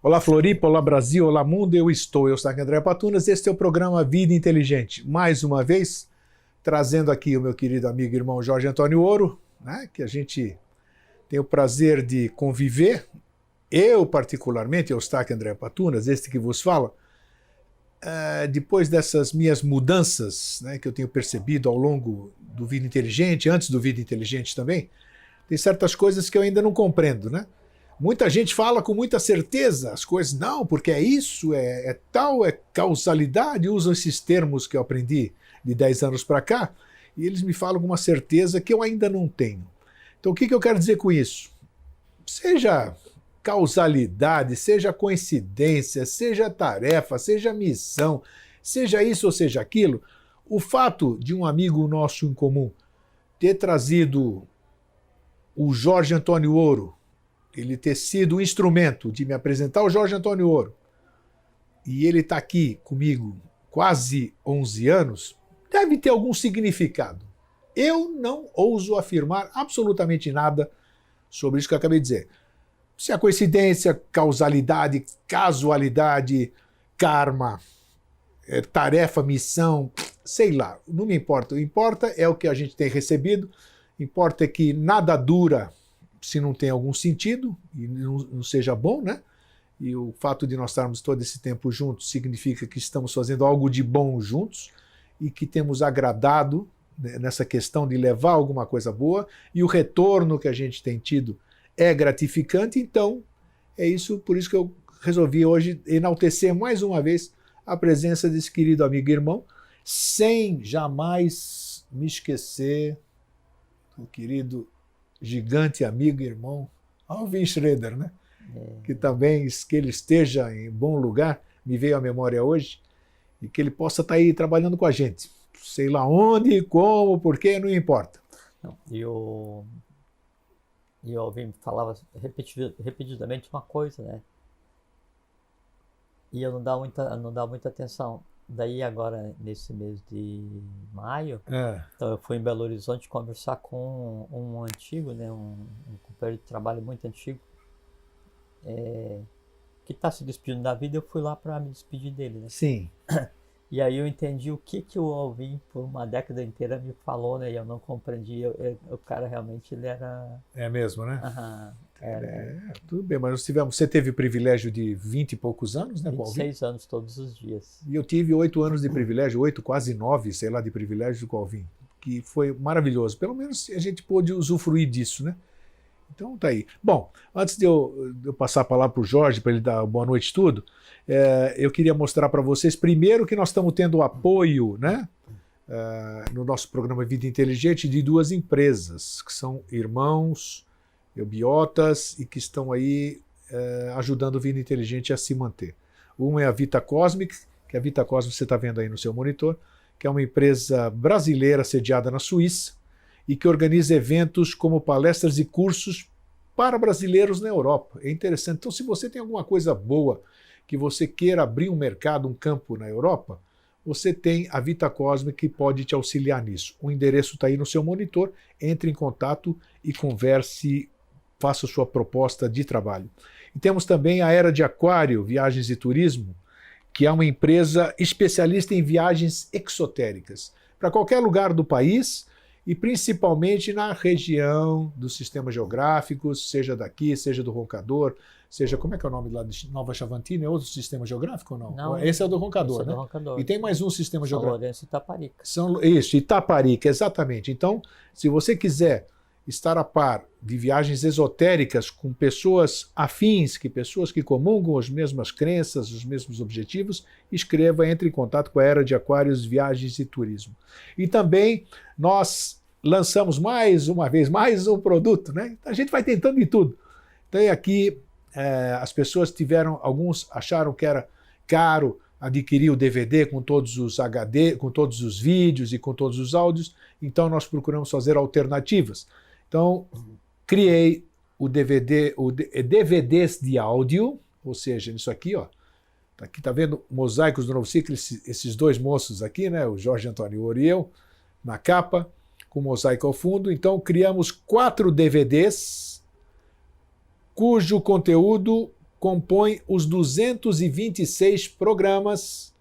Olá Floripa, olá Brasil, olá mundo, eu sou André Patunas, este é o programa Vida Inteligente. Mais uma vez, trazendo aqui o meu querido amigo e irmão Jorge Antônio Ouro, né, que a gente tem o prazer de conviver. Eu, particularmente, Eustáquio André Patunas, este que vos fala, depois dessas minhas mudanças, né, que eu tenho percebido ao longo do Vida Inteligente, antes do Vida Inteligente também, tem certas coisas que eu ainda não compreendo, né? Muita gente fala com muita certeza as coisas, não, porque é isso, é tal, é causalidade, usam esses termos que eu aprendi de 10 anos para cá, e eles me falam com uma certeza que eu ainda não tenho. Então o que eu quero dizer com isso? Seja causalidade, seja coincidência, seja tarefa, seja missão, seja isso ou seja aquilo, o fato de um amigo nosso em comum ter trazido o Jorge Antônio Ouro, ele ter sido um instrumento de me apresentar o Jorge Antônio Ouro, e ele está aqui comigo quase 11 anos, deve ter algum significado. Eu não ouso afirmar absolutamente nada sobre isso que eu acabei de dizer. Se é coincidência, causalidade, casualidade, karma, tarefa, missão, sei lá, não me importa. O que importa é o que a gente tem recebido, importa é que nada dura se não tem algum sentido e não seja bom, né? E o fato de nós estarmos todo esse tempo juntos significa que estamos fazendo algo de bom juntos e que temos agradado, né, nessa questão de levar alguma coisa boa, e o retorno que a gente tem tido é gratificante. Então é isso, por isso que eu resolvi hoje enaltecer mais uma vez a presença desse querido amigo e irmão, sem jamais me esquecer do querido gigante amigo e irmão Alvin Schroeder, né? Que também, que ele esteja em bom lugar, me veio à memória hoje, e que ele possa estar aí trabalhando com a gente. Sei lá onde, como, porquê, não importa. E o Alvin falava repetidamente uma coisa, né? E eu não dá muita atenção. Daí agora, nesse mês de maio, então eu fui em Belo Horizonte conversar com um antigo, né, um companheiro de trabalho muito antigo, que está se despedindo da vida. Eu fui lá para me despedir dele, né? Sim. E aí eu entendi o que o Alvin por uma década inteira me falou, né? E eu não compreendi. O cara realmente, ele era... É mesmo, né? Era. Tudo bem, mas você teve o privilégio de 20 e poucos anos, né, 26 anos todos os dias. E eu tive 8 anos de privilégio, 8, quase 9, sei lá, de privilégio com o Alvin, que foi maravilhoso. Pelo menos a gente pôde usufruir disso, né? Então tá aí. Bom, antes de eu passar a palavra para o Jorge, para ele dar boa noite e tudo, eu queria mostrar para vocês, primeiro, que nós estamos tendo apoio, né, no nosso programa Vida Inteligente, de duas empresas, que são irmãos eubiotas e que estão aí ajudando o Vida Inteligente a se manter. Uma é a Vita Cosmic, que a Vita Cosmic você está vendo aí no seu monitor, que é uma empresa brasileira sediada na Suíça e que organiza eventos como palestras e cursos para brasileiros na Europa. É interessante. Então, se você tem alguma coisa boa que você queira abrir um mercado, um campo na Europa, você tem a Vita Cosmic que pode te auxiliar nisso. O endereço está aí no seu monitor, entre em contato e converse, faça sua proposta de trabalho. E temos também a Era de Aquário, Viagens e Turismo, que é uma empresa especialista em viagens exotéricas, para qualquer lugar do país e principalmente na região dos sistemas geográficos, seja daqui, seja do Roncador, seja, como é que é o nome lá de Nova Chavantina? É outro sistema geográfico ou não? Não, esse é o do Roncador, esse né? é do Roncador. E tem mais um sistema São geográfico. Lourenço e Itaparica. Isso, Itaparica, exatamente. Então, se você quiser estar a par de viagens esotéricas com pessoas afins, pessoas que comungam as mesmas crenças, os mesmos objetivos, escreva, entre em contato com a Era de Aquários, Viagens e Turismo. E também nós lançamos mais uma vez, mais um produto, né? A gente vai tentando de tudo. Então aqui as pessoas alguns acharam que era caro adquirir o DVD com todos os HD, com todos os vídeos e com todos os áudios, então nós procuramos fazer alternativas. Então, criei o DVDs de áudio, ou seja, isso aqui, ó. Aqui tá vendo Mosaicos do Novo Ciclo, esses dois moços aqui, né, o Jorge Antônio Ouro e eu, na capa, com mosaico ao fundo. Então, criamos 4 DVDs, cujo conteúdo compõe os 226 programas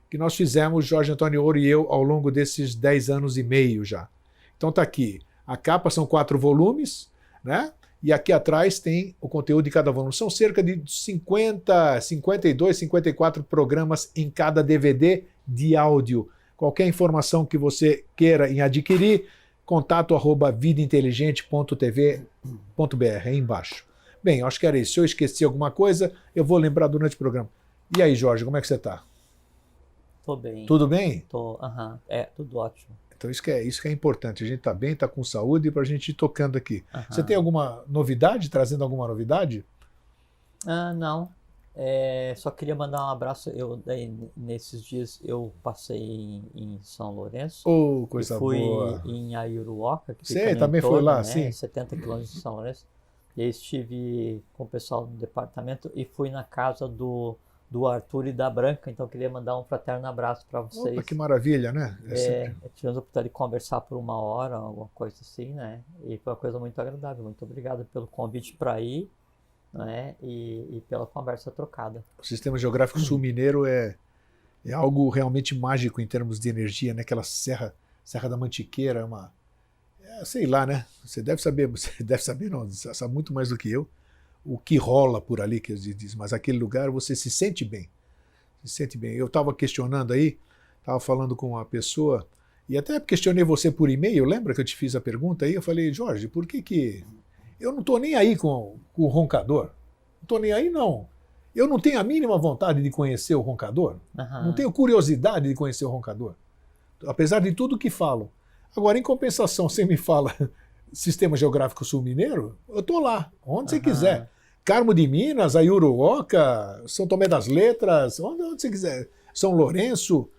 que nós fizemos, Jorge Antônio Ouro e eu, ao longo desses 10 anos e meio já. Então tá aqui, a capa são 4 volumes, né? E aqui atrás tem o conteúdo de cada volume. São cerca de 50, 52, 54 programas em cada DVD de áudio. Qualquer informação que você queira em adquirir, contato@vidainteligente.tv.br, aí embaixo. Bem, acho que era isso. Se eu esqueci alguma coisa, eu vou lembrar durante o programa. E aí, Jorge, como é que você está? Tô bem. Tudo bem? Tudo ótimo. Então isso que é importante. A gente está bem, está com saúde para a gente ir tocando aqui. Você tem alguma novidade, trazendo alguma novidade? Não. Só queria mandar um abraço. Nesses dias eu passei em São Lourenço. Coisa fui boa. Em Aiuruoca, que Você fica no também entorno, foi lá, né, sim. 70 quilômetros de São Lourenço. E aí estive com o pessoal do departamento e fui na casa do Arthur e da Branca, então eu queria mandar um fraterno abraço para vocês. Opa, que maravilha, né? Tivemos a oportunidade de conversar por 1 hora, alguma coisa assim, né? E foi uma coisa muito agradável. Muito obrigado pelo convite para ir, né? E pela conversa trocada. O Sistema Geográfico Sul Mineiro é algo realmente mágico em termos de energia, né? Aquela Serra da Mantiqueira, sei lá, né? Você deve saber não, você sabe muito mais do que eu, o que rola por ali, que diz, mas aquele lugar você se sente bem. Se sente bem. Eu estava questionando aí, estava falando com uma pessoa, e até questionei você por e-mail, lembra que eu te fiz a pergunta aí? Eu falei, Jorge, por que eu não estou nem aí com o roncador? Não estou nem aí, não. Eu não tenho a mínima vontade de conhecer o roncador. Não tenho curiosidade de conhecer o roncador. Apesar de tudo que falam. Agora, em compensação, você me fala Sistema Geográfico Sul Mineiro, eu estou lá, onde você quiser. Carmo de Minas, Aiuruoca, São Tomé das Letras, onde você quiser. São Lourenço.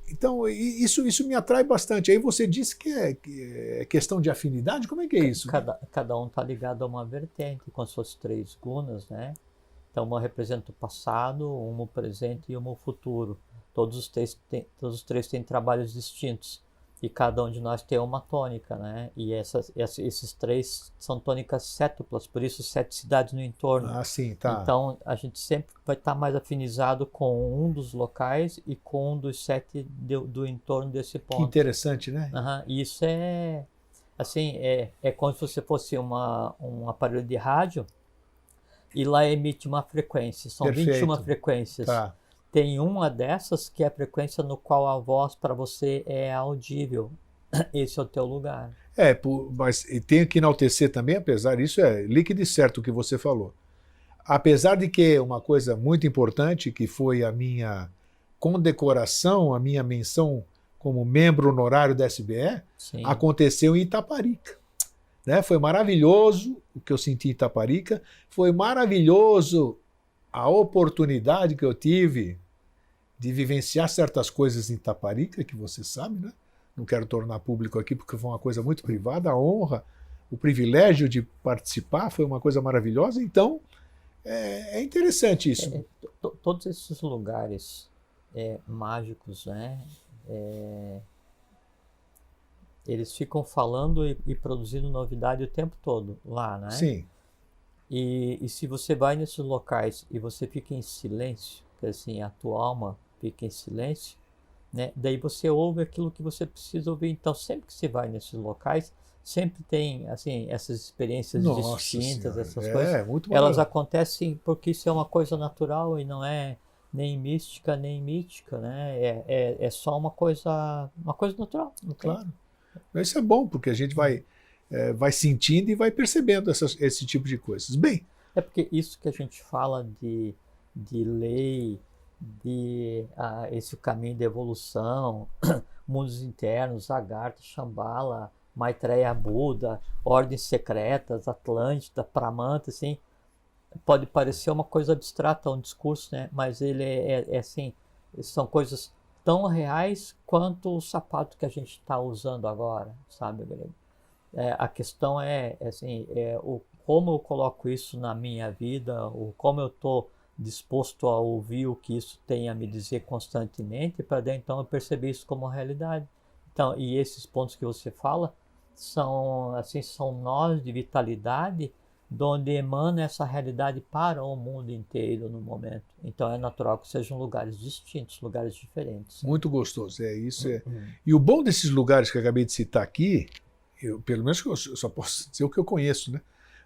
Então, isso me atrai bastante. Aí você disse que é questão de afinidade, como é que é isso? Cada um está ligado a uma vertente, com as suas 3 gunas, né? Então, uma representa o passado, uma o presente e uma o futuro. Todos os três têm trabalhos distintos. E cada um de nós tem uma tônica, né? E esses 3 são tônicas sétuplas, por isso 7 cidades no entorno. Sim, tá. Então, a gente sempre vai estar mais afinizado com um dos locais e com um dos 7 do entorno desse ponto. Que interessante, né? E isso é como se você fosse um aparelho de rádio e lá emite uma frequência. São Perfeito. 21 frequências. Tá. Tem uma dessas que é a frequência no qual a voz para você é audível. Esse é o teu lugar. Mas tenho que enaltecer também, apesar disso, é líquido e certo o que você falou. Apesar de que uma coisa muito importante, que foi a minha condecoração, a minha menção como membro honorário da SBE, Sim. Aconteceu em Itaparica. Né? Foi maravilhoso o que eu senti em Itaparica, foi maravilhoso a oportunidade que eu tive de vivenciar certas coisas em Itaparica, que você sabe, né? Não quero tornar público aqui porque foi uma coisa muito privada, a honra, o privilégio de participar foi uma coisa maravilhosa, então é interessante isso. Todos esses lugares mágicos, né? Eles ficam falando e produzindo novidade o tempo todo lá, né? Sim. E se você vai nesses locais e você fica em silêncio, que assim, a tua alma fica em silêncio, né? Daí você ouve aquilo que você precisa ouvir. Então, sempre que você vai nesses locais, sempre tem assim, essas experiências distintas, senhora. essas coisas. Muito elas acontecem porque isso é uma coisa natural e não é nem mística, nem mítica, né? É só uma coisa natural. Claro. Isso é bom, porque a gente vai sentindo e vai percebendo esse tipo de coisas. Bem. É porque isso que a gente fala de lei, de esse caminho de evolução, mundos internos, Agartha, Shambhala, Maitreya, Buda, ordens secretas, Atlântida, Pramanta, assim, pode parecer uma coisa abstrata, um discurso, né? Mas ele é assim, são coisas tão reais quanto o sapato que a gente está usando agora, sabe, Greg? A questão como eu coloco isso na minha vida, como eu estou disposto a ouvir o que isso tem a me dizer constantemente, para então eu perceber isso como realidade. Então, e esses pontos que você fala são nós de vitalidade onde emana essa realidade para o mundo inteiro no momento. Então é natural que sejam lugares distintos, lugares diferentes. Muito gostoso, isso. E o bom desses lugares que eu acabei de citar aqui, pelo menos eu só posso dizer o que eu conheço, né?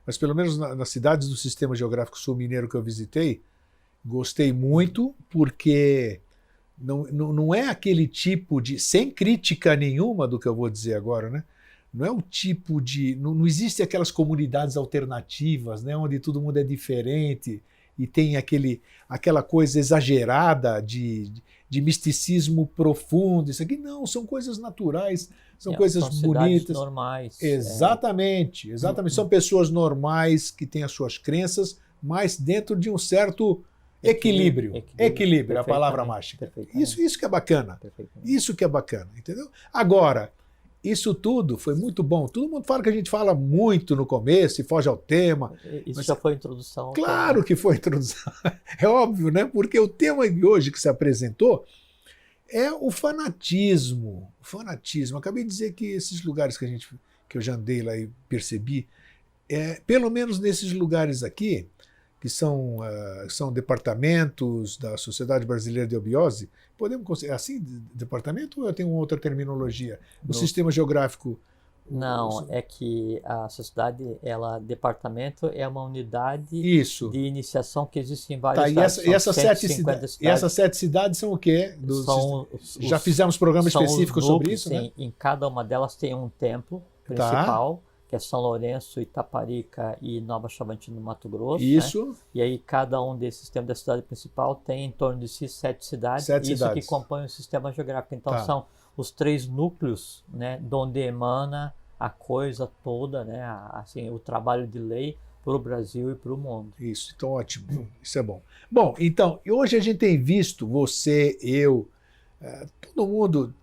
Mas pelo menos nas cidades do Sistema Geográfico Sul Mineiro que eu visitei, gostei muito, porque não é aquele tipo de, sem crítica nenhuma do que eu vou dizer agora, né? Não é o tipo de, não existe aquelas comunidades alternativas, né, onde todo mundo é diferente e tem aquela coisa exagerada de misticismo profundo. Isso aqui não, são coisas naturais, são coisas bonitas. Normais. Exatamente. São pessoas normais que têm as suas crenças, mas dentro de um certo equilíbrio, a palavra mágica. Isso que é bacana. Isso que é bacana, entendeu? Agora, isso tudo foi muito bom. Todo mundo fala que a gente fala muito no começo e foge ao tema. Isso já foi introdução. Claro que foi introdução. É óbvio, né? Porque o tema de hoje que se apresentou é o fanatismo. O fanatismo. Acabei de dizer que esses lugares que eu já andei lá e percebi, pelo menos nesses lugares aqui, que são departamentos da Sociedade Brasileira de Obiose, podemos considerar assim, departamento, ou eu tenho outra terminologia? O Sistema Geográfico... Não, é que a sociedade, departamento é uma unidade de iniciação que existe em vários estados. E essas 7 cidades são o quê? Já fizemos programa específico sobre isso, sim, né? Em cada uma delas tem um templo principal, que é São Lourenço, Itaparica e Nova Chavantina, no Mato Grosso. Isso. Né? E aí cada um desses templos da cidade principal tem em torno de si 7 cidades. Isso que compõe o sistema geográfico. Então são os 3 núcleos, né, de onde emana a coisa toda, né, assim, o trabalho de lei para o Brasil e para o mundo. Isso, então ótimo. Isso é bom. Bom, então, hoje a gente tem visto, você, eu, todo mundo...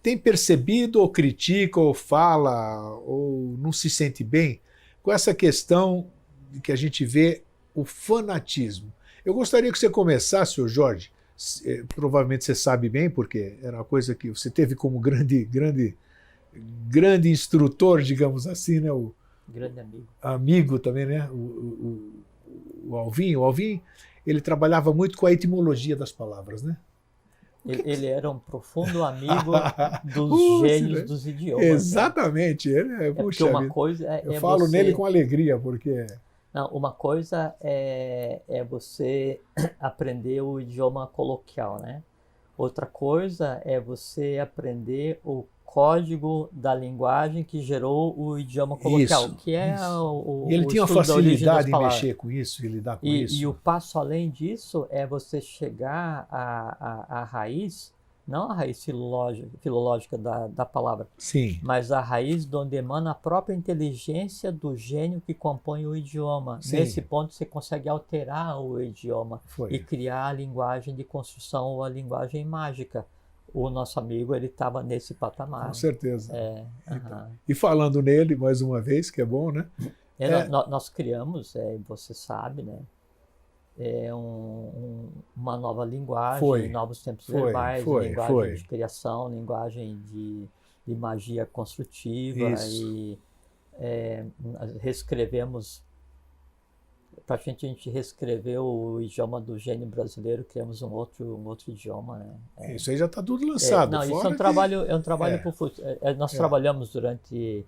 tem percebido ou critica ou fala ou não se sente bem com essa questão que a gente vê, o fanatismo. Eu gostaria que você começasse, ô Jorge, provavelmente você sabe bem, porque era uma coisa que você teve como grande instrutor, digamos assim, né? Grande amigo. Amigo também, né? O Alvin. O Alvin, ele trabalhava muito com a etimologia das palavras, né? Ele era um profundo amigo dos gênios dos idiomas. Exatamente. Né? Porque uma coisa eu falo nele com alegria, porque... Não, uma coisa é você aprender o idioma coloquial, né? Outra coisa é você aprender o código da linguagem que gerou o idioma coloquial, que é e ele tinha uma facilidade em mexer com isso, em lidar com isso. E o passo além disso é você chegar à raiz, não a raiz filológica da palavra, sim, mas a raiz de onde emana a própria inteligência do gênio que compõe o idioma. Sim. Nesse ponto você consegue alterar o idioma e criar a linguagem de construção ou a linguagem mágica. O nosso amigo, ele estava nesse patamar. Com certeza. E falando nele, mais uma vez, que é bom, né? Nós criamos, você sabe, né? Uma nova linguagem, novos tempos verbais, linguagem de criação, linguagem de magia construtiva. Isso. E reescrevemos, para a gente reescrever o idioma do gênio brasileiro, criamos um outro idioma, né? Isso aí já está tudo lançado. Não, isso é um trabalho para o futuro. Nós trabalhamos durante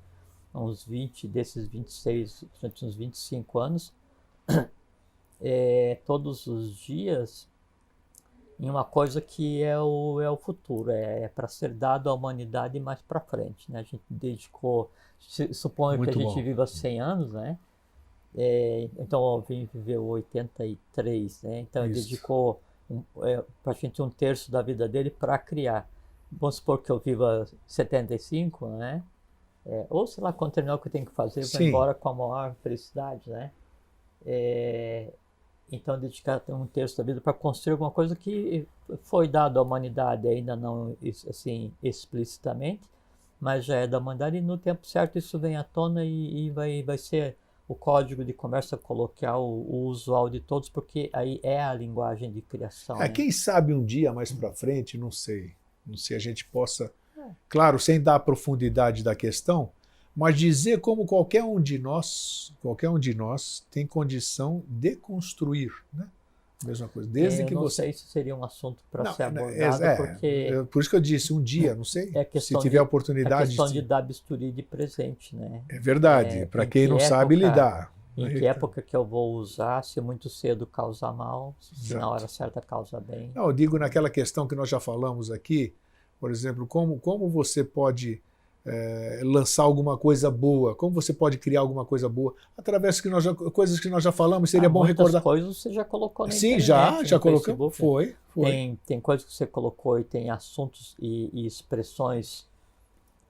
uns 20, desses 26, durante uns 25 anos, todos os dias, em uma coisa que é o futuro, para ser dado à humanidade mais para frente, né? A gente dedicou, suponho que a gente viva 100 anos, né? Então o Alvin viveu 83, né? Então ele dedicou praticamente 1/3 da vida dele para criar. Vamos supor que eu viva 75, né? Ou sei lá quanto terminal que eu tenho que fazer, vou embora com a maior felicidade, né? Então dedicar 1/3 da vida para construir alguma coisa que foi dado à humanidade, ainda não assim explicitamente, mas já é da humanidade, e no tempo certo isso vem à tona e vai ser o código de conversa coloquial, o usual de todos, porque aí é a linguagem de criação. Né? Quem sabe um dia mais para frente, não sei a gente possa, claro, sem dar a profundidade da questão, mas dizer como qualquer um de nós tem condição de construir, né? Mesma coisa. Desde que não você... sei se seria um assunto para ser abordado, porque... Por isso que eu disse, um dia, não sei, se tiver a oportunidade... É questão de dar bisturi de presente, né? É verdade, para quem não sabe lidar. Em que época que eu vou usar, se muito cedo causa mal, se na hora certa causa bem. Não, eu digo naquela questão que nós já falamos aqui, por exemplo, como você pode lançar alguma coisa boa, como você pode criar alguma coisa boa, através coisas que nós já falamos, seria bom recordar. Coisas você já colocou na Sim, internet, já colocou. Foi. Tem coisas que você colocou e tem assuntos e expressões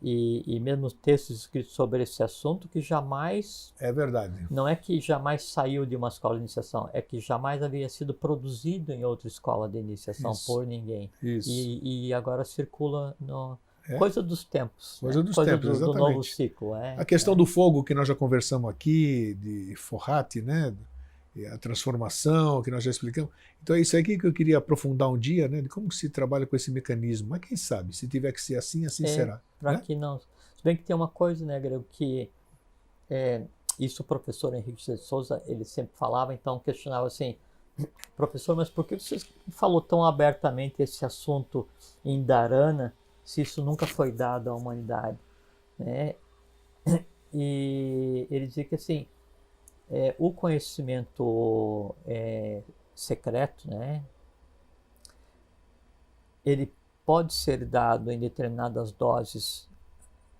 e mesmo textos escritos sobre esse assunto que jamais... É verdade. Não é que jamais saiu de uma escola de iniciação, é que jamais havia sido produzido em outra escola de iniciação por ninguém. Isso. E agora circula no... Coisa dos tempos. Coisa dos tempos, exatamente. Do novo ciclo. A questão do fogo que nós já conversamos aqui, de Fohat, né? A transformação que nós já explicamos. Então é isso aqui que eu queria aprofundar um dia, né? De como que se trabalha com esse mecanismo. Mas quem sabe, se tiver que ser assim, assim será. Para que não... Se bem que tem uma coisa, né, Grego, que isso o professor Henrique de Souza, ele sempre falava, então questionava assim, professor, mas por que você falou tão abertamente esse assunto em Dharana, se isso nunca foi dado à humanidade, né? E ele dizia que assim, o conhecimento secreto, né? Ele pode ser dado em determinadas doses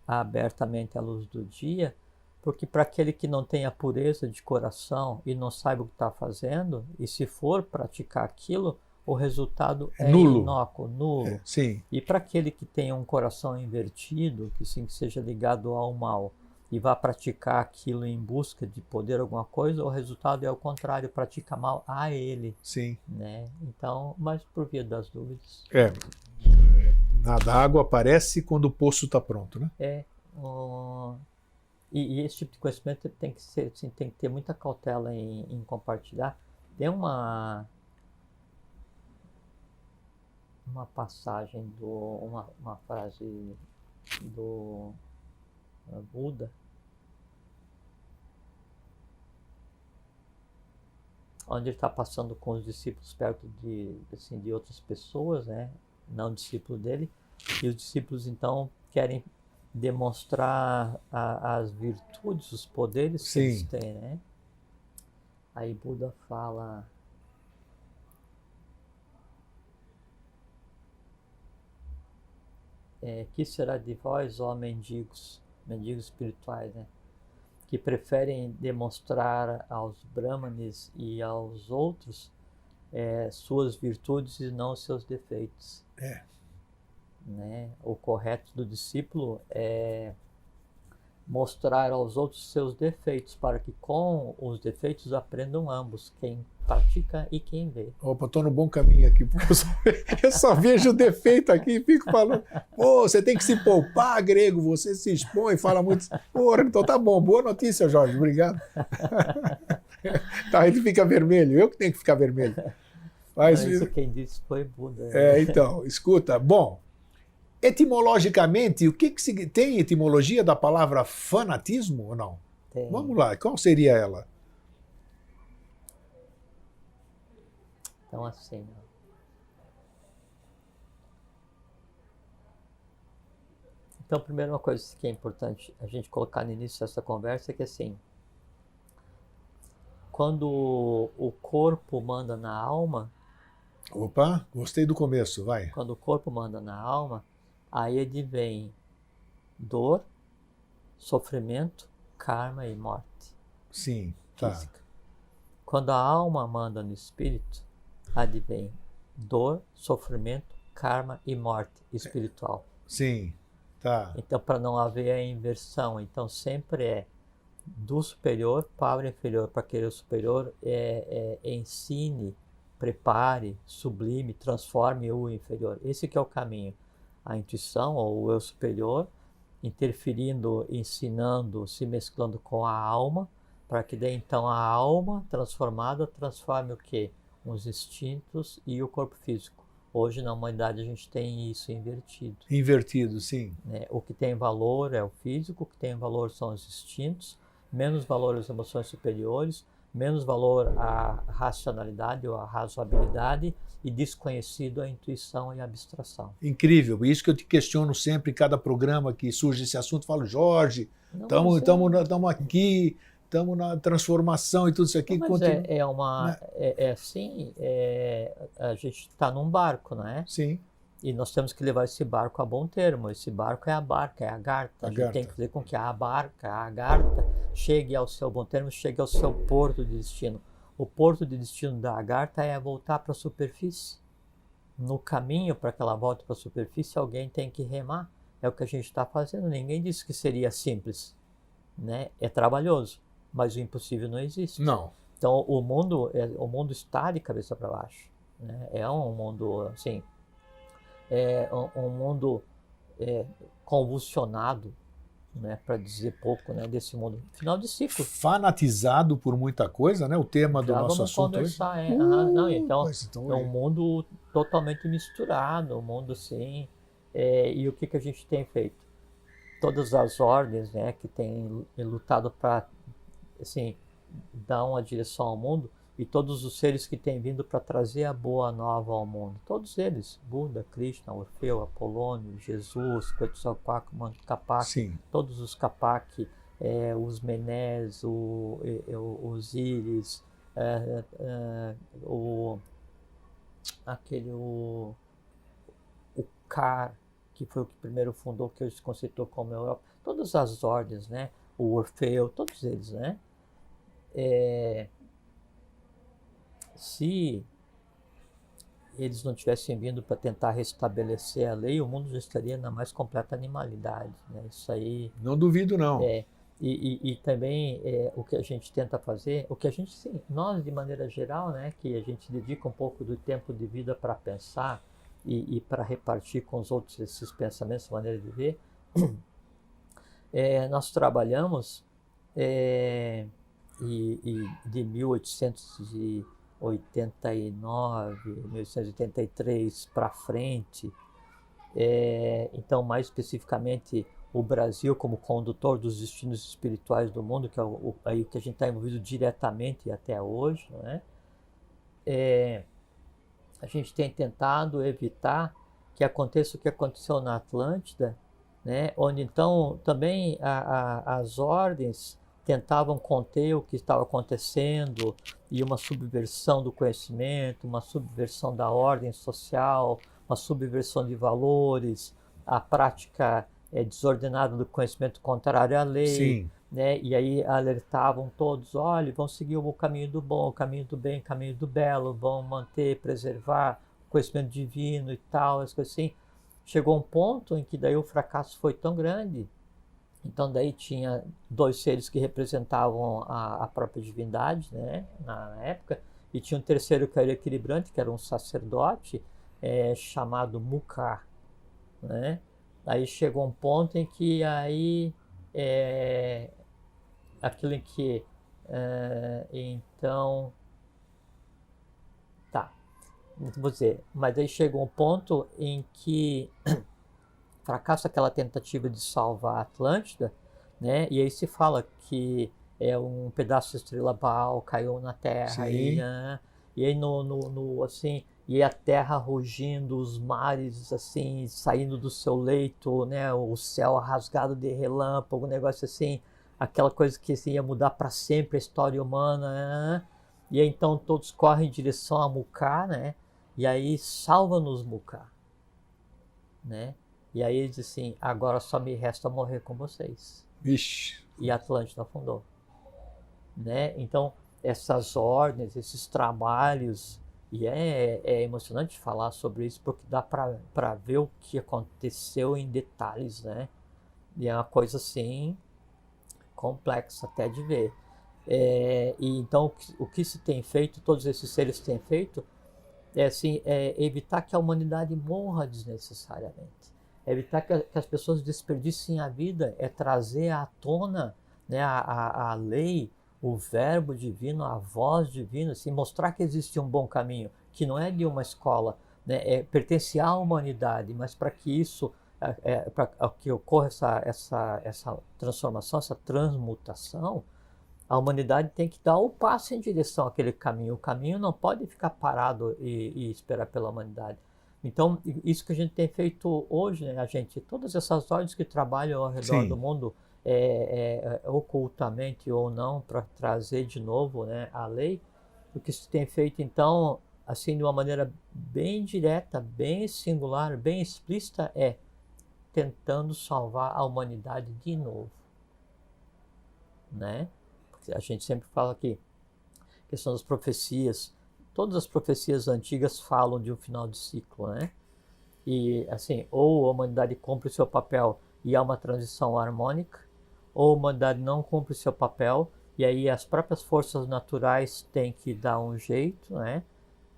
abertamente à luz do dia, porque para aquele que não tem a pureza de coração e não saiba o que está fazendo, e se for praticar aquilo, o resultado é nulo. Inócuo, nulo. Sim. E para aquele que tem um coração invertido, que sim, que seja ligado ao mal, e vá praticar aquilo em busca de poder alguma coisa, o resultado é o contrário, pratica mal a ele. Sim. Né? Então, mas por via das dúvidas. Nada, a água aparece quando o poço está pronto, né? E esse tipo de conhecimento tem que ser, assim, tem que ter muita cautela em compartilhar. Tem uma passagem uma frase do Buda, onde ele está passando com os discípulos perto de outras pessoas, né, não discípulo dele, e os discípulos então querem demonstrar as virtudes, os poderes que eles têm, né? Aí Buda fala: que será de vós, ó mendigos espirituais, né? Que preferem demonstrar aos brahmanes e aos outros suas virtudes e não seus defeitos. Né? O correto do discípulo é mostrar aos outros seus defeitos, para que com os defeitos aprendam ambos, quem pratica e quem vê. Opa, estou no bom caminho aqui, porque eu só vejo defeito aqui e fico falando, pô, você tem que se poupar, Grego, você se expõe, fala muito. Pô, então tá bom, boa notícia, Jorge, obrigado. Tá, ele fica vermelho, eu que tenho que ficar vermelho. Mas isso quem disse foi Buda. Então, escuta, bom, etimologicamente, o que tem etimologia da palavra fanatismo ou não? Tem. Vamos lá, qual seria ela? Então, assim, então, primeiro, uma coisa que é importante a gente colocar no início dessa conversa é que, assim, quando o corpo manda na alma... Opa, gostei do começo, vai. Quando o corpo manda na alma, aí advém dor, sofrimento, karma e morte. Sim, tá. Física. Quando a alma manda no espírito, advém dor, sofrimento, karma e morte espiritual. Sim, tá. Então, para não haver a inversão, então sempre é do superior para o inferior, para que o superior ensine, prepare, sublime, transforme o inferior. Esse que é o caminho. A intuição, ou o eu superior, interferindo, ensinando, se mesclando com a alma, para que daí então a alma transformada transforme o quê? Os instintos e o corpo físico. Hoje na humanidade a gente tem isso invertido. Invertido, sim. Né? O que tem valor é o físico, o que tem valor são os instintos, menos valor as emoções superiores, menos valor a racionalidade ou a razoabilidade e desconhecido a intuição e a abstração. Incrível, isso que eu te questiono sempre em cada programa que surge esse assunto, eu falo, Jorge, estamos aqui, estamos na transformação e tudo isso aqui. Não, mas a gente está num barco, não é? Sim. E nós temos que levar esse barco a bom termo. Esse barco é a barca, é a garta. A gente tem que fazer com que a barca, a garta, chegue ao seu bom termo, chegue ao seu porto de destino. O porto de destino da garta é voltar para a superfície. No caminho para que ela volte para a superfície, alguém tem que remar. É o que a gente está fazendo. Ninguém disse que seria simples, né? É trabalhoso, mas o impossível não existe. Não. Então o mundo está de cabeça para baixo, né? É um mundo assim, um mundo convulsionado, né, para dizer pouco, né, desse mundo. Final de ciclo. Fanatizado por muita coisa, né? O tema do nosso assunto hoje. Então é um mundo totalmente misturado, um mundo assim. E o que a gente tem feito? Todas as ordens, né, que têm lutado para assim, dar uma direção ao mundo, e todos os seres que têm vindo para trazer a boa nova ao mundo, todos eles, Buda, Krishna, Orfeu, Apolônio, Jesus, Quetzalcoatl, Manto Capac, todos os Capac, os Menés, os Osíris, o Car, que foi o que primeiro fundou, que hoje se conceitou como Europa, todas as ordens, né? O Orfeu, todos eles, né? Se eles não tivessem vindo para tentar restabelecer a lei, o mundo já estaria na mais completa animalidade, né? Isso aí... Não duvido, não. E também o que a gente tenta fazer, o que a gente, sim, nós de maneira geral, né, que a gente dedica um pouco do tempo de vida para pensar e para repartir com os outros esses pensamentos, maneira de ver, nós trabalhamos e de 1889, 1883 para frente, então mais especificamente o Brasil como condutor dos destinos espirituais do mundo, que é aí que a gente está envolvido diretamente até hoje, né? A gente tem tentado evitar que aconteça o que aconteceu na Atlântida, né? Onde então também as ordens tentavam conter o que estava acontecendo e uma subversão do conhecimento, uma subversão da ordem social, uma subversão de valores, a prática desordenada do conhecimento contrário à lei. Sim. Né? E aí alertavam todos, olha, vão seguir o caminho do bom, o caminho do bem, o caminho do belo, vão manter, preservar o conhecimento divino e tal, as coisas assim. Chegou um ponto em que daí o fracasso foi tão grande, então daí tinha dois seres que representavam a própria divindade, né, na época, e tinha um terceiro que era equilibrante, que era um sacerdote chamado Mukha, né? Aí chegou um ponto em que aí aquilo em que então tá, vou dizer, mas aí chegou um ponto em que fracassa aquela tentativa de salvar a Atlântida, né? E aí se fala que um pedaço de estrela Baal caiu na Terra e aí assim, e a terra rugindo, os mares assim saindo do seu leito, né? O céu rasgado de relâmpago, um negócio assim, aquela coisa que assim, ia mudar para sempre a história humana, né? E aí então todos correm em direção a Mukha, né? E aí salva-nos Mukha, né? E aí ele diz assim, agora só me resta morrer com vocês. Ixi. E a Atlântida afundou, né? Então essas ordens, esses trabalhos, e é emocionante falar sobre isso porque dá para ver o que aconteceu em detalhes, né? E é uma coisa assim complexa até de ver. E então o que se tem feito, todos esses seres têm feito, evitar que a humanidade morra desnecessariamente, evitar que as pessoas desperdicem a vida, trazer à tona, né, a lei, o verbo divino, a voz divina, assim, mostrar que existe um bom caminho, que não é de uma escola, né, pertence à humanidade, mas para que isso, para que ocorra essa transformação, essa transmutação, a humanidade tem que dar o passo em direção àquele caminho. O caminho não pode ficar parado e esperar pela humanidade. Então, isso que a gente tem feito hoje, né, todas essas ordens que trabalham ao redor do mundo, ocultamente ou não, para trazer de novo, né, a lei, o que se tem feito, então, assim, de uma maneira bem direta, bem singular, bem explícita, tentando salvar a humanidade de novo, né? Porque a gente sempre fala que a questão das profecias, todas as profecias antigas falam de um final de ciclo, né? E, assim, ou a humanidade cumpre o seu papel e há uma transição harmônica, ou a humanidade não cumpre o seu papel e aí as próprias forças naturais têm que dar um jeito, né?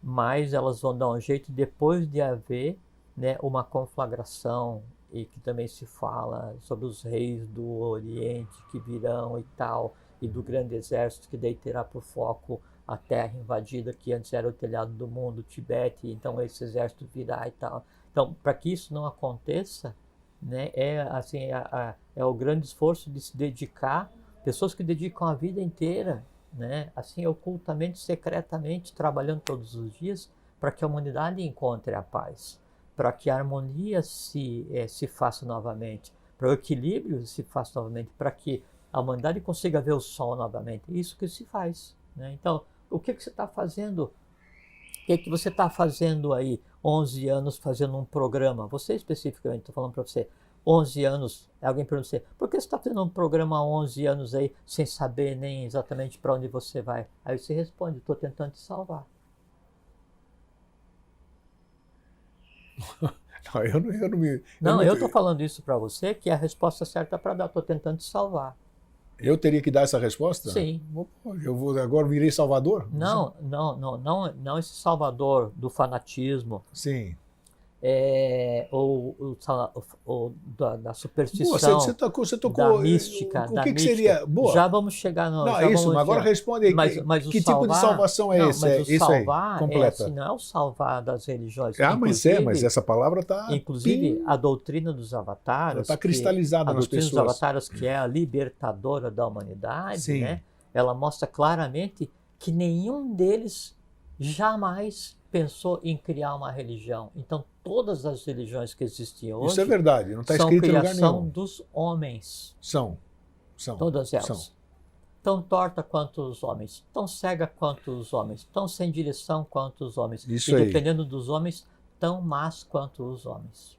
Mas elas vão dar um jeito depois de haver, né, uma conflagração, e que também se fala sobre os reis do Oriente que virão e tal, e do grande exército que daí terá por foco a terra invadida, que antes era o telhado do mundo, o Tibete, então esse exército virá e tal. Então, para que isso não aconteça, né, é o grande esforço de se dedicar, pessoas que dedicam a vida inteira, né, assim, ocultamente, secretamente, trabalhando todos os dias, para que a humanidade encontre a paz, para que a harmonia se faça novamente, para o equilíbrio se faça novamente, para que a humanidade consiga ver o sol novamente. É isso que se faz, né? Então, o que você está fazendo? O que você está fazendo aí, 11 anos fazendo um programa? Você especificamente, estou falando para você, 11 anos, alguém pergunta você, por que você está fazendo um programa há 11 anos aí, sem saber nem exatamente para onde você vai? Aí você responde, estou tentando te salvar. Não, eu não me... Eu estou falando isso para você, que é a resposta certa para dar, estou tentando te salvar. Eu teria que dar essa resposta? Sim. Agora virei salvador? Não esse salvador do fanatismo. Sim. Ou da superstição, você tocou, da mística. O que seria? Boa. Já vamos chegar no... Não, é isso, mas agora responde aí. Mas que tipo de salvação é esse? Mas o salvar completa. Não é o salvar das religiões. Mas essa palavra está... Inclusive, a doutrina dos avatares... Está cristalizada nas pessoas. A doutrina dos avatares, que é a libertadora da humanidade, né? Ela mostra claramente que nenhum deles jamais pensou em criar uma religião. Então, todas as religiões que existiam hoje... Isso é verdade, não está escrito em lugar nenhum. São criação dos homens. São. Todas elas. Tão torta quanto os homens, tão cega quanto os homens, tão sem direção quanto os homens. Isso e dependendo dos homens, tão más quanto os homens.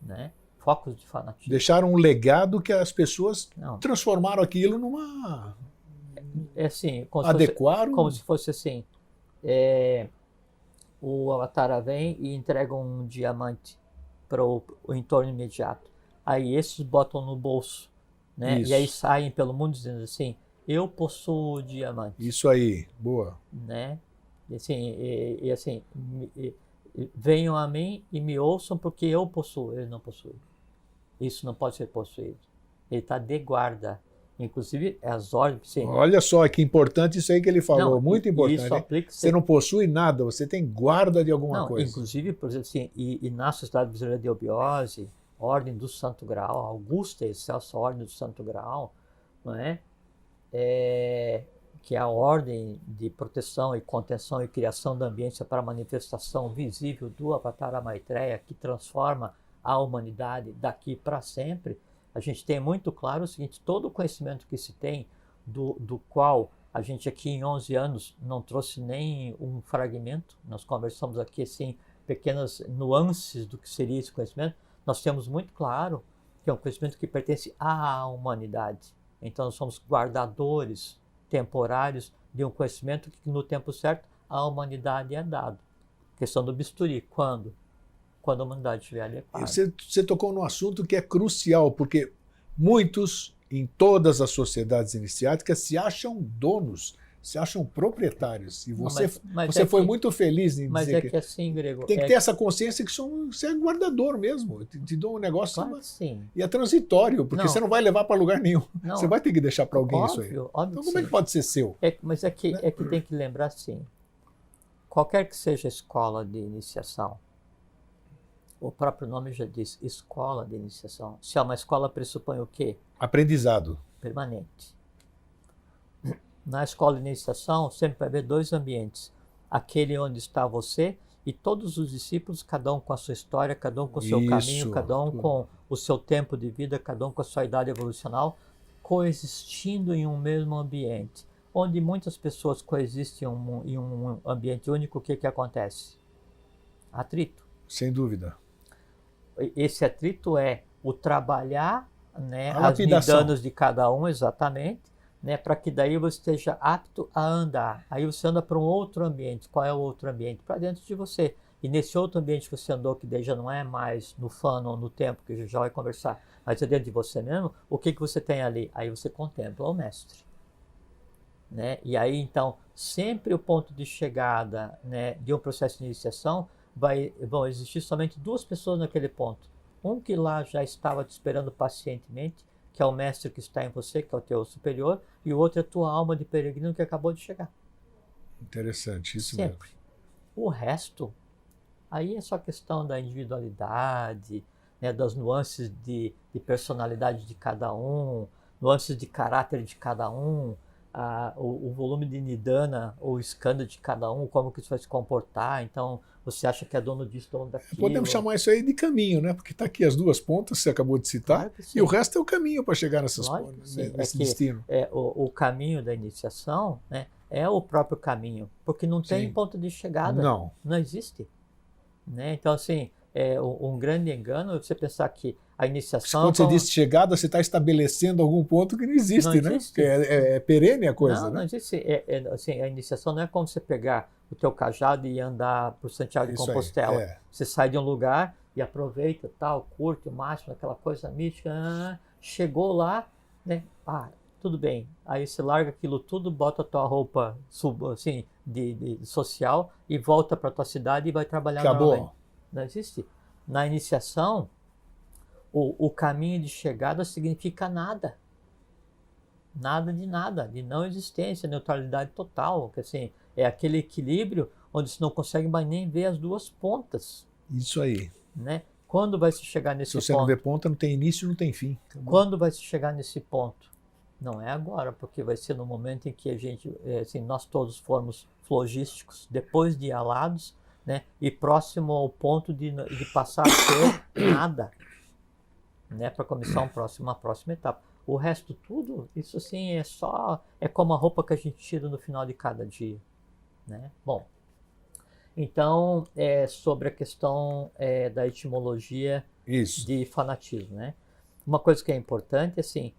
Né? Focos de fanatismo. Deixaram um legado que as pessoas transformaram aquilo numa... assim, adequaram... como se fosse assim... o avatar vem e entrega um diamante para o entorno imediato. Aí esses botam no bolso, né? E aí saem pelo mundo dizendo assim, eu possuo o diamante. Isso aí, boa. Né? E assim, venham a mim e me ouçam porque eu possuo. Ele não possui. Isso não pode ser possuído. Ele está de guarda. Inclusive, as ordens... Sim. Olha só que importante isso aí que ele falou, muito importante. Isso aplica, você não possui nada, você tem guarda de alguma coisa. Inclusive, por exemplo, assim, e na Sociedade Brasileira de Eubiose, Ordem do Santo Graal, Augusta e Excelsa Ordem do Santo Graal, não é? Que é a ordem de proteção e contenção e criação da ambiência para a manifestação visível do Avatar Maitreya, que transforma a humanidade daqui para sempre. A gente tem muito claro o seguinte, todo o conhecimento que se tem, do qual a gente aqui em 11 anos não trouxe nem um fragmento, nós conversamos aqui assim, pequenas nuances do que seria esse conhecimento, nós temos muito claro que é um conhecimento que pertence à humanidade. Então nós somos guardadores temporários de um conhecimento que no tempo certo a humanidade é dado. Questão do bisturi, quando a humanidade estiver adequada. Você tocou num assunto que é crucial, porque muitos, em todas as sociedades iniciáticas, se acham donos, se acham proprietários. E você foi muito feliz em dizer que assim, Grego... Tem que ter essa consciência que você é guardador mesmo. Te dou um negócio... Claro, sim. E é transitório, porque você não vai levar para lugar nenhum. Você vai ter que deixar para alguém isso aí. Óbvio então como é que pode ser seu? Mas é que tem que lembrar assim, qualquer que seja a escola de iniciação, O próprio nome já diz, escola de iniciação. Se é uma escola, pressupõe o quê? Aprendizado. Permanente. Na escola de iniciação, sempre vai haver 2 ambientes. Aquele onde está você e todos os discípulos, cada um com a sua história, cada um com o seu caminho, cada um com o seu tempo de vida, cada um com a sua idade evolucional, coexistindo em um mesmo ambiente. Onde muitas pessoas coexistem em um ambiente único, o que acontece? Atrito. Sem dúvida. Esse atrito é o trabalhar, né, as midanas de cada um, exatamente, né, para que daí você esteja apto a andar. Aí você anda para um outro ambiente. Qual é o outro ambiente? Para dentro de você. E nesse outro ambiente que você andou, que daí já não é mais no fã ou no tempo, que já vai conversar, mas é dentro de você mesmo, o que você tem ali? Aí você contempla o mestre. Né? E aí, então, sempre o ponto de chegada, né, de um processo de iniciação, vão existir somente 2 pessoas naquele ponto. Um que lá já estava te esperando pacientemente, que é o mestre que está em você, que é o teu superior, e o outro é a tua alma de peregrino que acabou de chegar. Interessante, isso sempre. Mesmo. O resto, aí é só questão da individualidade, né, das nuances de personalidade de cada um, nuances de caráter de cada um, o volume de nidana ou skanda de cada um, como que isso vai se comportar. Então, você acha que é dono disso, dono daquilo. Podemos chamar isso aí de caminho, né? Porque está aqui as 2 pontas, você acabou de citar, claro, e o resto é o caminho para chegar nessas pontas, nesse destino. O caminho da iniciação, né, é o próprio caminho, porque não tem ponto de chegada. Não existe. Né? Então, assim, um grande engano é você pensar que a iniciação... Quando você diz chegada, você está estabelecendo algum ponto que não existe, né? Porque é perene a coisa, né? Não existe. Assim, a iniciação não é como você pegar o teu cajado e andar para o Santiago de Compostela. Você sai de um lugar e aproveita, tal, curte o máximo, aquela coisa mística. Chegou lá, né? Tudo bem. Aí você larga aquilo tudo, bota a tua roupa assim, de social e volta para a tua cidade e vai trabalhar normalmente. Não existe. Na iniciação, o caminho de chegada significa nada. Nada, de não existência, neutralidade total. Que, assim, é aquele equilíbrio onde você não consegue mais nem ver as 2 pontas. Isso aí. Né? Quando vai se chegar nesse ponto? Se você não vê ponta, não tem início, não tem fim. Quando vai se chegar nesse ponto? Não é agora, porque vai ser no momento em que a gente, assim, nós todos formos flogísticos, depois de alados, né, e próximo ao ponto de passar a ser nada, né, para começar uma próxima etapa. O resto tudo, isso assim é como a roupa que a gente tira no final de cada dia, né? Bom, então sobre a questão da etimologia de fanatismo, né? Uma coisa que é importante, assim,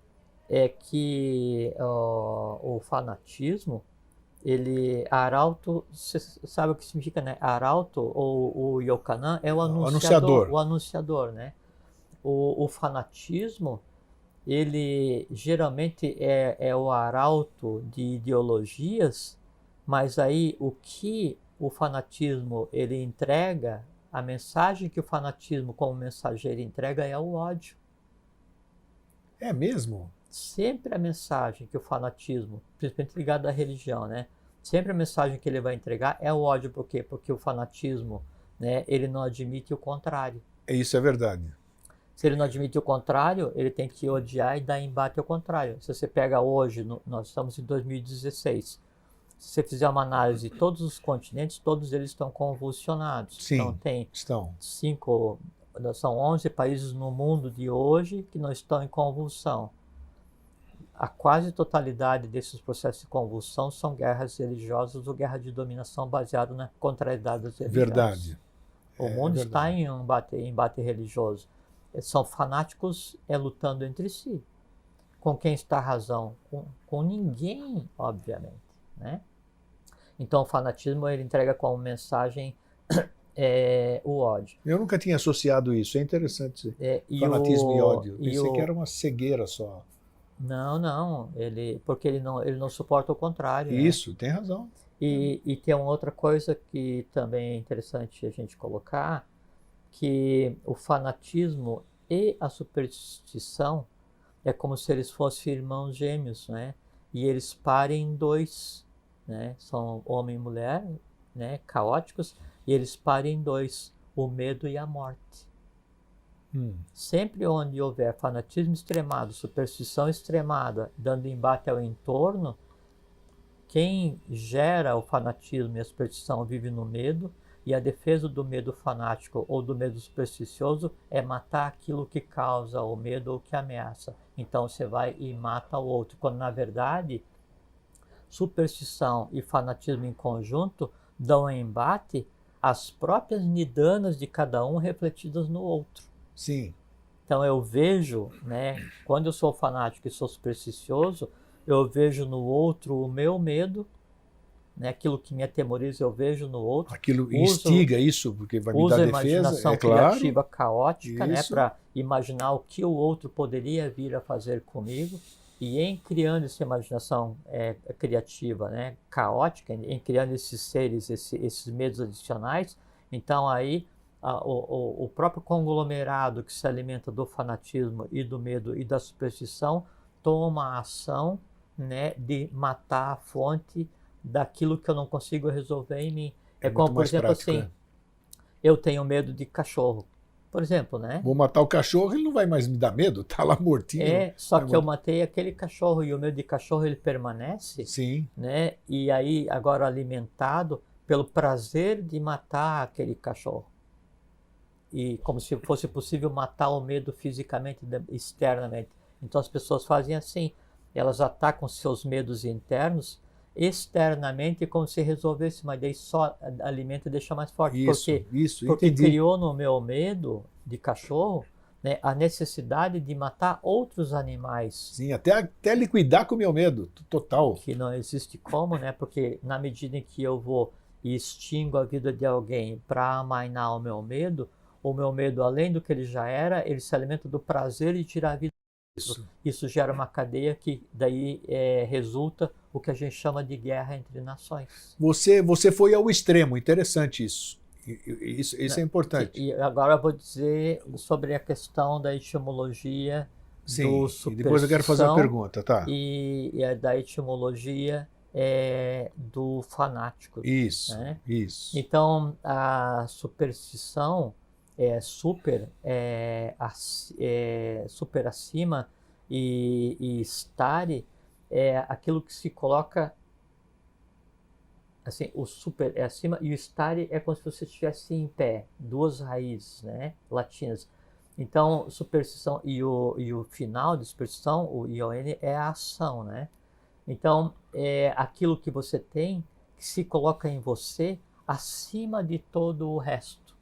é que o fanatismo, arauto, você sabe o que significa, né? Arauto ou o yokanan é o anunciador. O anunciador, né? O fanatismo, ele geralmente é o arauto de ideologias, mas aí o que o fanatismo ele entrega, a mensagem que o fanatismo como mensageiro entrega é o ódio. É mesmo? Sempre a mensagem que o fanatismo, principalmente ligado à religião, né? Sempre a mensagem que ele vai entregar é o ódio. Por quê? Porque o fanatismo, né, ele não admite o contrário. Isso é verdade. Se ele não admite o contrário, ele tem que odiar e dar embate ao contrário. Se você pega hoje, nós estamos em 2016, se você fizer uma análise de todos os continentes, todos eles estão convulsionados. Sim, então são 11 países no mundo de hoje que não estão em convulsão. A quase totalidade desses processos de convulsão são guerras religiosas ou guerra de dominação baseada na contrariedade das religiões. Verdade. O mundo está em embate religioso. São fanáticos lutando entre si. Com quem está a razão? Com ninguém, obviamente. Né? Então o fanatismo ele entrega como mensagem o ódio. Eu nunca tinha associado isso, é interessante. Fanatismo e ódio. Pensei que era uma cegueira só. Não, porque ele não suporta o contrário. Isso, né? Tem razão. E tem uma outra coisa que também é interessante a gente colocar, que o fanatismo e a superstição é como se eles fossem irmãos gêmeos, né? E eles parem em 2, né? São homem e mulher, né? Caóticos, e eles parem em 2, o medo e a morte. Sempre onde houver fanatismo extremado, superstição extremada, dando embate ao entorno, quem gera o fanatismo e a superstição vive no medo, e a defesa do medo fanático ou do medo supersticioso é matar aquilo que causa o medo ou que ameaça. Então você vai e mata o outro, quando na verdade superstição e fanatismo em conjunto dão embate às próprias nidanas de cada um refletidas no outro. Sim. Então eu vejo, né, quando eu sou fanático e sou supersticioso, eu vejo no outro o meu medo, né, aquilo que me atemoriza eu vejo no outro. Aquilo instiga isso, porque vai me dar defesa, imaginação é claro. criativa caótica, né, para imaginar o que o outro poderia vir a fazer comigo. E em criando essa imaginação criativa, né, caótica, em criando esses seres, esses medos adicionais, então aí o próprio conglomerado que se alimenta do fanatismo e do medo e da superstição toma a ação, né, de matar a fonte daquilo que eu não consigo resolver em mim. É como, por exemplo, prático, assim, eu tenho medo de cachorro, por exemplo, né? Vou matar o cachorro, ele não vai mais me dar medo, tá lá mortinho. Só que eu matei aquele cachorro e o medo de cachorro ele permanece. Sim. Né? E aí agora alimentado pelo prazer de matar aquele cachorro. E como se fosse possível matar o medo fisicamente, externamente. Então as pessoas fazem assim, elas atacam seus medos internos externamente como se resolvesse, mas daí só alimenta e deixa mais forte. Porque criou no meu medo de cachorro, né, a necessidade de matar outros animais. Sim, até liquidar com o meu medo, total. Que não existe como, né? Porque na medida em que eu vou e extingo a vida de alguém para amainar o meu medo, além do que ele já era, ele se alimenta do prazer de tirar a vida. Isso gera uma cadeia que daí resulta o que a gente chama de guerra entre nações. Você foi ao extremo, interessante isso. Isso é importante. E agora eu vou dizer sobre a questão da etimologia do superstição. E depois eu quero fazer uma pergunta, tá? E da etimologia do fanático. Isso, né? Isso. Então, a superstição super acima e stare é aquilo que se coloca assim, o super é acima e o stare é como se você estivesse em pé, duas raízes, né, latinas. Então, superstição e o final de superstição, o ion, é a ação, né? Então, é aquilo que você tem que se coloca em você acima de todo o resto.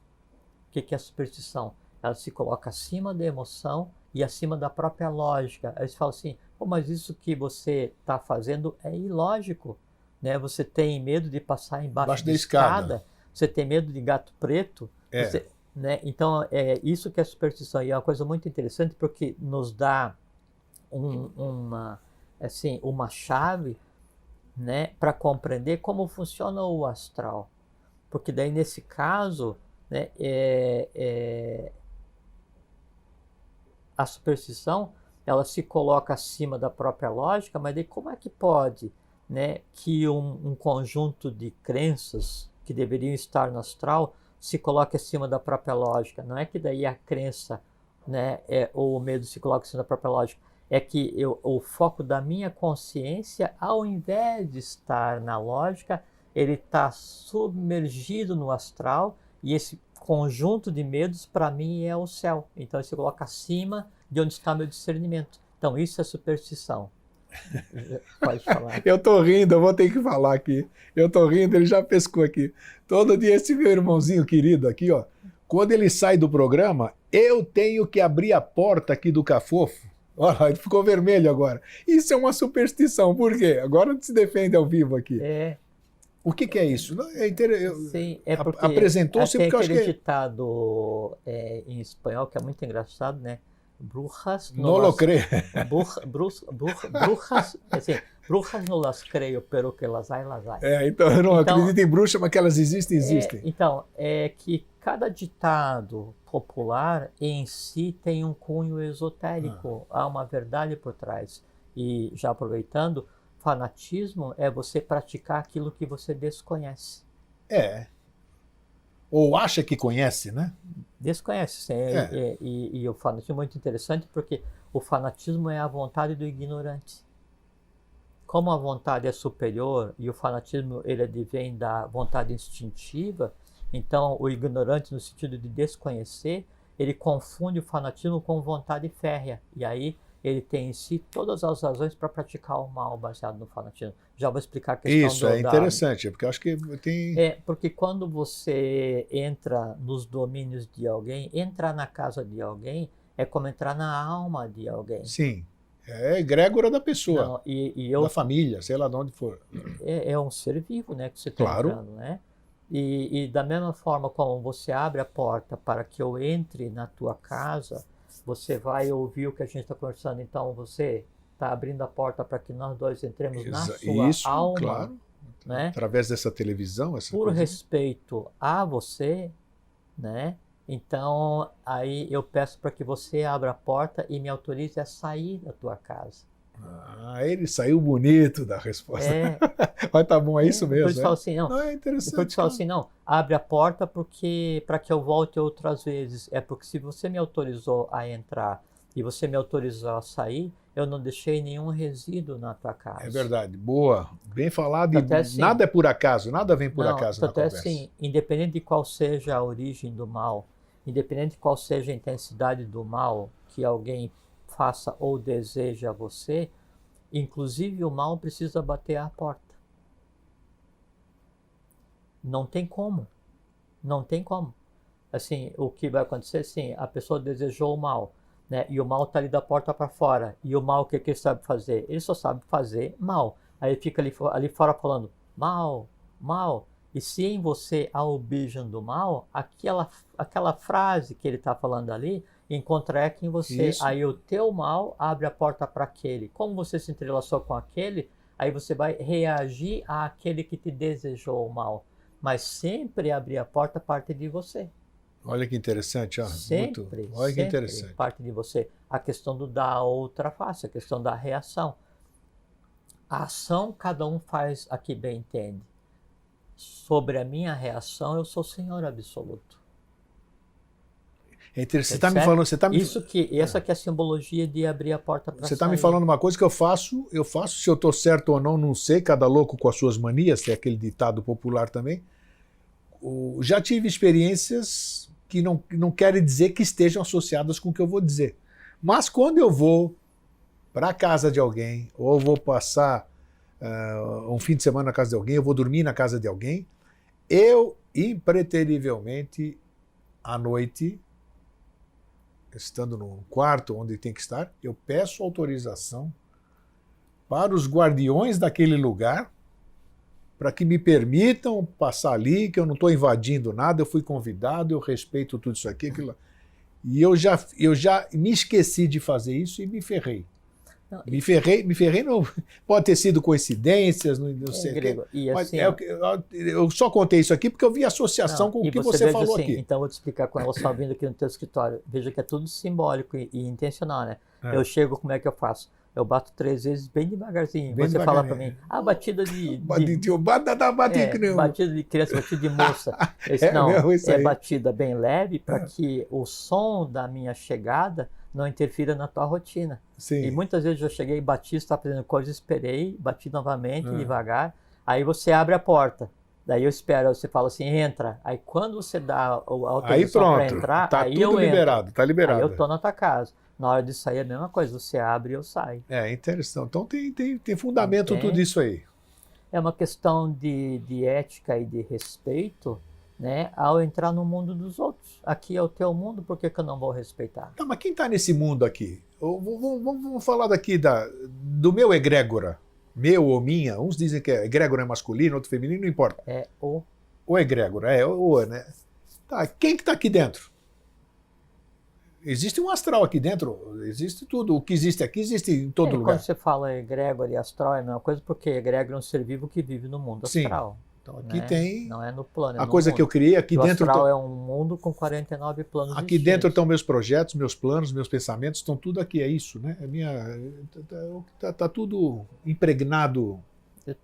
O que é a superstição? Ela se coloca acima da emoção e acima da própria lógica. Aí você fala assim, mas isso que você está fazendo é ilógico. Né? Você tem medo de passar embaixo da escada, você tem medo de gato preto. Né? Então, é isso que é a superstição. E é uma coisa muito interessante porque nos dá uma chave, né, para compreender como funciona o astral. Porque daí, nesse caso, né, a superstição ela se coloca acima da própria lógica, mas daí como é que pode, né, que um conjunto de crenças que deveriam estar no astral se coloque acima da própria lógica? Não é que daí a crença, né, ou o medo se coloca acima da própria lógica, é que o foco da minha consciência, ao invés de estar na lógica, ele está submergido no astral. E esse conjunto de medos, para mim, é o céu. Então, ele se coloca acima de onde está meu discernimento. Então, isso é superstição. Pode falar. Eu tô rindo, eu vou ter que falar aqui. Eu tô rindo, ele já pescou aqui. Todo dia esse meu irmãozinho querido aqui, ó, quando ele sai do programa, eu tenho que abrir a porta aqui do Cafofo. Olha, ele ficou vermelho agora. Isso é uma superstição, por quê? Agora se defende ao vivo aqui. O que é isso? Sim, é porque apresentou-se porque eu acho que aquele ditado em espanhol que é muito engraçado, né? Brujas no lo creo. Brujas no las creo, pero que las hay, las hay. Então eu não acredito em bruxas, mas que elas existem. Então, é que cada ditado popular em si tem um cunho esotérico, há uma verdade por trás. E já aproveitando, fanatismo é você praticar aquilo que você desconhece. Ou acha que conhece, né? Desconhece, sim. E o fanatismo é muito interessante porque o fanatismo é a vontade do ignorante. Como a vontade é superior e o fanatismo ele advém da vontade instintiva, então o ignorante, no sentido de desconhecer, ele confunde o fanatismo com vontade férrea. E aí ele tem em si todas as razões para praticar o mal baseado no fanatismo. Já vou explicar a questão Isso é interessante, porque eu acho que tem... porque quando você entra nos domínios de alguém, entrar na casa de alguém é como entrar na alma de alguém. Sim. É egrégora da pessoa, não, da família, sei lá de onde for. É um ser vivo, né, que você está entrando, né? E da mesma forma como você abre a porta para que eu entre na tua casa, você vai ouvir o que a gente está conversando. Então você está abrindo a porta para que nós dois entremos na sua alma, claro, né? Através dessa televisão, por respeito a você, né? Então, aí eu peço para que você abra a porta e me autorize a sair da tua casa. Ele saiu bonito da resposta. Mas tá bom, é isso mesmo. Depois falo assim, não, é interessante. Depois falo assim, não, abre a porta para que eu volte outras vezes. É porque se você me autorizou a entrar e você me autorizou a sair, eu não deixei nenhum resíduo na tua casa. É verdade, boa, bem falado. Assim, nada é por acaso, nada vem por acaso na conversa. Assim, independente de qual seja a origem do mal, independente de qual seja a intensidade do mal que alguém faça ou deseja a você, inclusive o mal precisa bater à porta. Não tem como. Não tem como. Assim, o que vai acontecer, sim, a pessoa desejou o mal, né? E o mal está ali da porta para fora. E o mal, o que ele sabe fazer? Ele só sabe fazer mal. Aí ele fica ali fora falando, mal, mal. E se em você há o beijo do mal, aquela frase que ele está falando ali, encontra eco em você. Isso. Aí o teu mal abre a porta para aquele. Como você se entrelaçou com aquele, aí você vai reagir àquele que te desejou o mal. Mas sempre abrir a porta parte de você. Olha que interessante, ó. Sempre, olha que interessante. Parte de você. A questão da outra face, a questão da reação. A ação cada um faz a que bem entende. Sobre a minha reação, eu sou Senhor absoluto. É interessante. Você está me falando, essa que é a simbologia de abrir a porta para sair. Você está me falando uma coisa que eu faço, se eu estou certo ou não, não sei, cada louco com as suas manias, tem aquele ditado popular também. Já tive experiências que não querem dizer que estejam associadas com o que eu vou dizer. Mas quando eu vou para a casa de alguém, ou vou passar um fim de semana na casa de alguém, eu vou dormir na casa de alguém, eu, impreterivelmente, à noite, estando no quarto onde tem que estar, eu peço autorização para os guardiões daquele lugar para que me permitam passar ali, que eu não estou invadindo nada, eu fui convidado, eu respeito tudo isso aqui, aquilo. E eu já me esqueci de fazer isso e me ferrei. Não, me ferrei não, pode ter sido coincidências, não sei o quê. Mas assim, eu só contei isso aqui porque eu vi associação com o que você falou assim, aqui. Então eu vou te explicar com ela só vindo aqui no teu escritório. Veja que é tudo simbólico e intencional, né? Eu chego, como é que eu faço? Eu bato 3 vezes bem devagarzinho. Você fala para mim, batida de criança, batida de moça. É batida bem leve para que o som da minha chegada não interfira na tua rotina. Sim. E muitas vezes eu cheguei e bati, estava fazendo coisa, esperei, bati novamente, devagar. Aí você abre a porta. Daí eu espero, você fala assim, entra. Aí quando você dá a autorização para entrar, aí eu entro. Tá liberado. Aí eu tô na tua casa. Na hora de sair é a mesma coisa, você abre e eu saio. É interessante. Então tem fundamento tudo isso aí. É uma questão de ética e de respeito, né, ao entrar no mundo dos outros. Aqui é o teu mundo, por que eu não vou respeitar? Tá, mas quem está nesse mundo aqui? Vamos falar daqui do meu egrégora. Meu ou minha. Uns dizem que egrégora é masculino, outro feminino, não importa. É o. O egrégora, né? Tá, quem que está aqui dentro? Existe um astral aqui dentro, existe tudo. O que existe aqui existe em todo lugar. Quando você fala egrégora e astral é a mesma coisa, porque egrégora é um ser vivo que vive no mundo astral. Sim. Então aqui tem... Não é no plano, é a coisa mundo. Que eu criei aqui o dentro... O astral é um mundo com 49 planos aqui distintos. Dentro estão meus projetos, meus planos, meus pensamentos, estão tudo aqui, é isso, né? Tá tudo impregnado.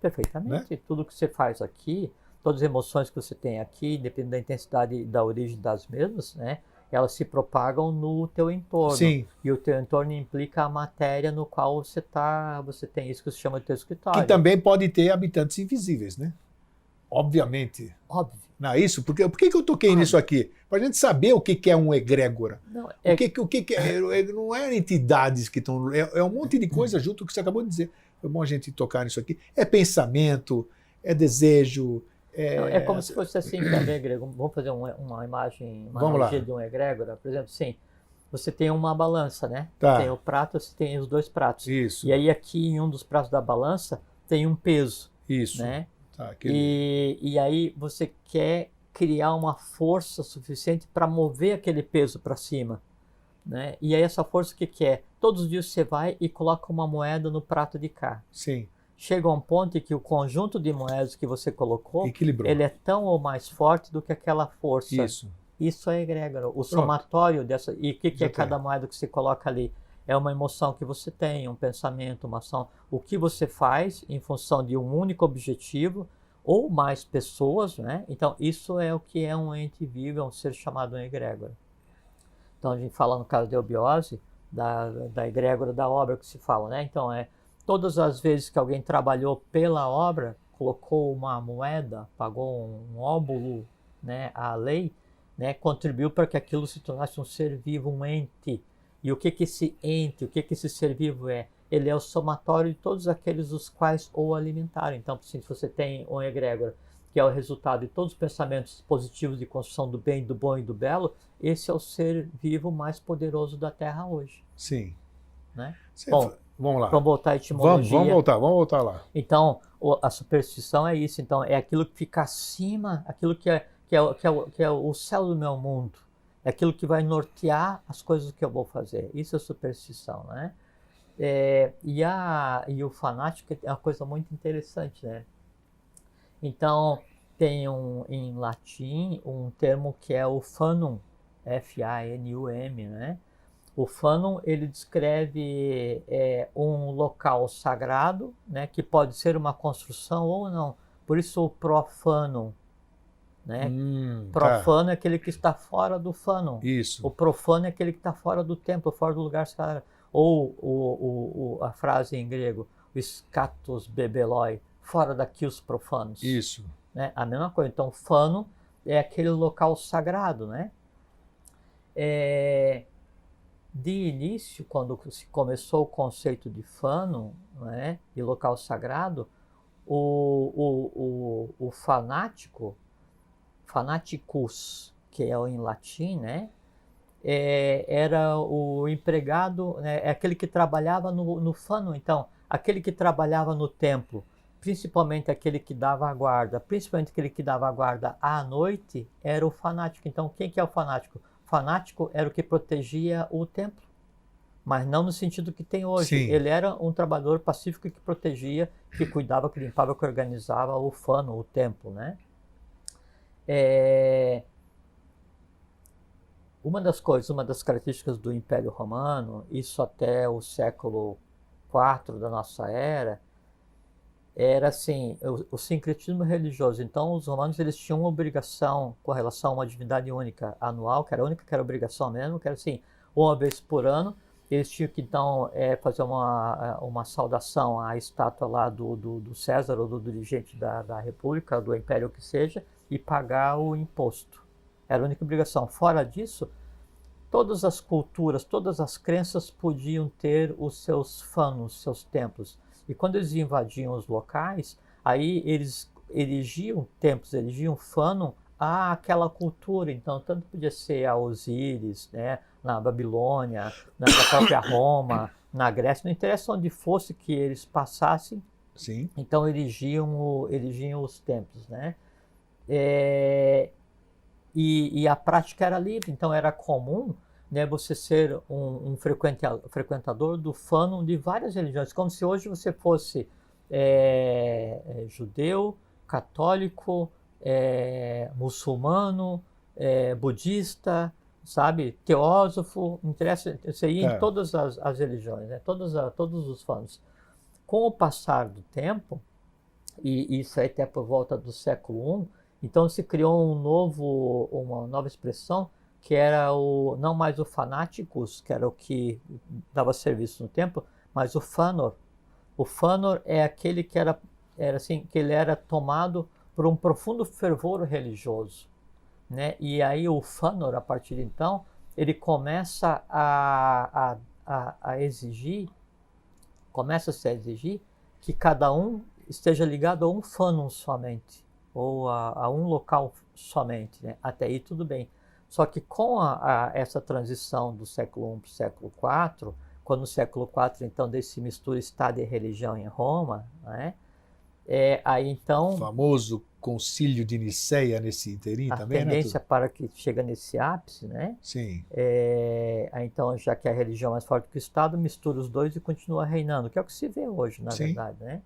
Perfeitamente. Né? Tudo que você faz aqui, todas as emoções que você tem aqui, dependendo da intensidade e da origem das mesmas, né? elas se propagam no teu entorno. Sim. E o teu entorno implica a matéria no qual você tem isso que se chama de teu escritório. Que também pode ter habitantes invisíveis, né? Obviamente. Óbvio. Não é isso? Por que eu toquei nisso aqui? Para a gente saber o que é um egrégora. Não, O que é, não é entidades que estão... É um monte de coisa junto que você acabou de dizer. Foi bom a gente tocar nisso aqui. É pensamento, é desejo... É como se fosse assim também, Grego. Vamos fazer uma imagem, uma analogia de um egrégora. Por exemplo, sim, você tem uma balança, né? Tá. Tem o prato, você tem os dois pratos. Isso. E aí aqui em um dos pratos da balança tem um peso. Isso. Né? Tá, e aí você quer criar uma força suficiente para mover aquele peso para cima. Né? E aí essa força o que é? Todos os dias você vai e coloca uma moeda no prato de cá. Sim. Chega a um ponto em que o conjunto de moedas que você colocou, equilibrou. Ele é tão ou mais forte do que aquela força. Isso é egrégora. O somatório dessa... E o que é cada moeda que você coloca ali? É uma emoção que você tem, um pensamento, uma ação. O que você faz em função de um único objetivo ou mais pessoas, né? Então, isso é o que é um ente vivo, é um ser chamado um egrégora. Então, a gente fala no caso de eubiose, da egrégora da obra que se fala, né? Então, todas as vezes que alguém trabalhou pela obra, colocou uma moeda, pagou um óbulo, né, à lei, né, contribuiu para que aquilo se tornasse um ser vivo, um ente. E o que esse ente, o que esse ser vivo é? Ele é o somatório de todos aqueles os quais o alimentaram. Então, se você tem um egrégora, que é o resultado de todos os pensamentos positivos de construção do bem, do bom e do belo, esse é o ser vivo mais poderoso da Terra hoje. Sim. Né? Bom, vamos lá. Vamos voltar à etimologia. Vamos voltar lá. Então, a superstição é isso. Então, é aquilo que fica acima, aquilo que é o céu do meu mundo. É aquilo que vai nortear as coisas que eu vou fazer. Isso é superstição, né? E o fanático é uma coisa muito interessante, né? Então, tem em latim um termo que é o fanum, F-A-N-U-M, né? O fanum, ele descreve um local sagrado, né, que pode ser uma construção ou não. Por isso o profanum, né? Profano é aquele que está fora do fanum. Isso. O profano é aquele que está fora do templo, fora do lugar sagrado. Ou a frase em grego, o skatos bebeloi, fora daqui os profanos. Isso. Né? A mesma coisa. Então, fanum é aquele local sagrado, né? De início, quando se começou o conceito de fanum, né, de local sagrado, o fanático, fanaticus, que é em latim, né, era o empregado, né, é aquele que trabalhava no fanum. Então, aquele que trabalhava no templo, principalmente aquele que dava a guarda, principalmente aquele que dava a guarda à noite, era o fanático. Então, quem que é o fanático? Fanático era o que protegia o templo, mas não no sentido que tem hoje. Sim. Ele era um trabalhador pacífico que protegia, que cuidava, que limpava, que organizava o fano, o templo, né? Uma das características do Império Romano, isso até o século IV da nossa era, era assim, o sincretismo religioso. Então, os romanos eles tinham uma obrigação com relação a uma divindade única anual, que era a única que era obrigação mesmo, que era assim, uma vez por ano, eles tinham que então fazer uma saudação à estátua lá do César ou do dirigente da República, do Império, o que seja, e pagar o imposto. Era a única obrigação. Fora disso, todas as culturas, todas as crenças podiam ter os seus fanos, seus templos. E quando eles invadiam os locais, aí eles erigiam templos, erigiam fano àquela cultura. Então, tanto podia ser a Osíris, né, na Babilônia, na própria Roma, na Grécia, não interessa onde fosse que eles passassem. Sim. Então, erigiam os templos, né? E a prática era livre, então era comum, né, você ser um frequentador do fano de várias religiões, como se hoje você fosse judeu, católico, muçulmano, budista, sabe, teósofo, interessa, você ia em todas as religiões, né, todos os fanos. Com o passar do tempo, e isso aí até por volta do século I, então se criou uma nova expressão que era não mais o Fanaticus, que era o que dava serviço no templo, mas o Fanor. O Fanor é aquele que era assim, que ele era tomado por um profundo fervor religioso, né? E aí o Fanor, a partir de então, ele começa a exigir, começa-se a exigir que cada um esteja ligado a um Fanum somente, ou a um local somente, né? Até aí tudo bem. Só que com essa transição do século I para o século IV, quando no século IV, então, desse mistura Estado e religião em Roma, né? Aí então... O famoso concílio de Nicéia nesse interim também, né? A tendência para que chega nesse ápice, né? Sim. Aí então, já que a religião é mais forte que o Estado, mistura os dois e continua reinando, que é o que se vê hoje, na verdade, né?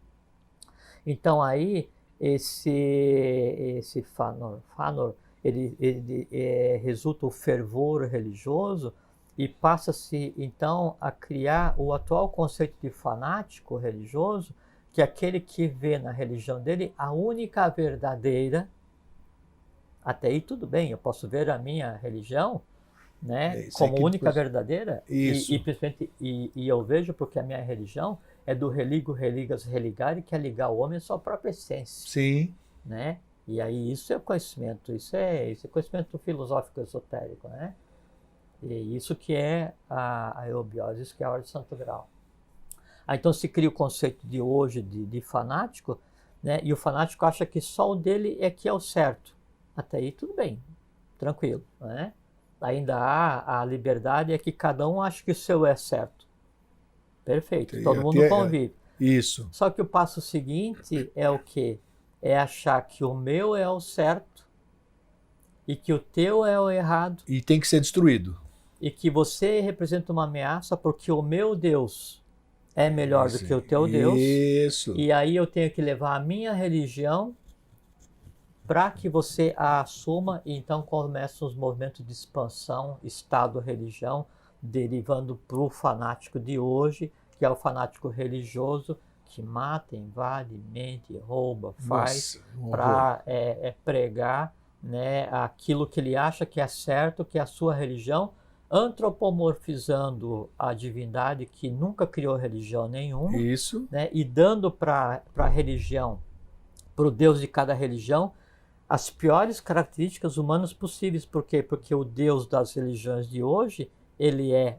Então aí, esse Fanor ele resulta o fervor religioso e passa-se então a criar o atual conceito de fanático religioso, que é aquele que vê na religião dele a única verdadeira. Até aí tudo bem, eu posso ver a minha religião, né, como única verdadeira. Isso. E eu vejo porque a minha religião é do religo, religas, religare, que é ligar o homem à sua própria essência. Sim. Né? E aí isso é conhecimento, isso é conhecimento filosófico esotérico, né? E isso que é a eubiose, isso que é a ordem de Santo Grau. Então se cria o conceito de hoje de fanático, né? E o fanático acha que só o dele é que é o certo. Até aí tudo bem, tranquilo, né? Ainda há a liberdade, é que cada um acha que o seu é certo. Perfeito, todo mundo convive. Isso. Só que o passo seguinte é o quê? É achar que o meu é o certo e que o teu é o errado. E tem que ser destruído. E que você representa uma ameaça porque o meu Deus é melhor do que o teu Deus. Isso. E aí eu tenho que levar a minha religião para que você a assuma, e então começam os movimentos de expansão, Estado-religião, derivando para o fanático de hoje, que é o fanático religioso, que mata, invade, mente, rouba, faz, para pregar, né, aquilo que ele acha que é certo, que é a sua religião, antropomorfizando a divindade que nunca criou religião nenhuma. Isso. Né, e dando para a religião, para o Deus de cada religião, as piores características humanas possíveis. Por quê? Porque o Deus das religiões de hoje, ele é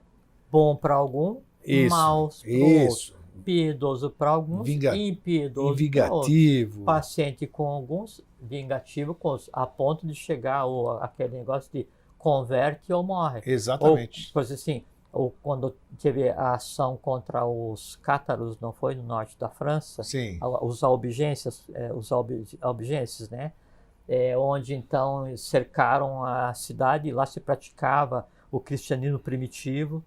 bom para algum, mau para o outro. Piedoso para alguns, impiedoso para outros. Paciente com alguns, vingativo com outros. A ponto de chegar aquele negócio de converte ou morre. Exatamente. Ou, por exemplo, assim, ou quando teve a ação contra os cátaros, não foi? No norte da França. Sim. Os albigenses, né? Onde então cercaram a cidade e lá se praticava o cristianismo primitivo,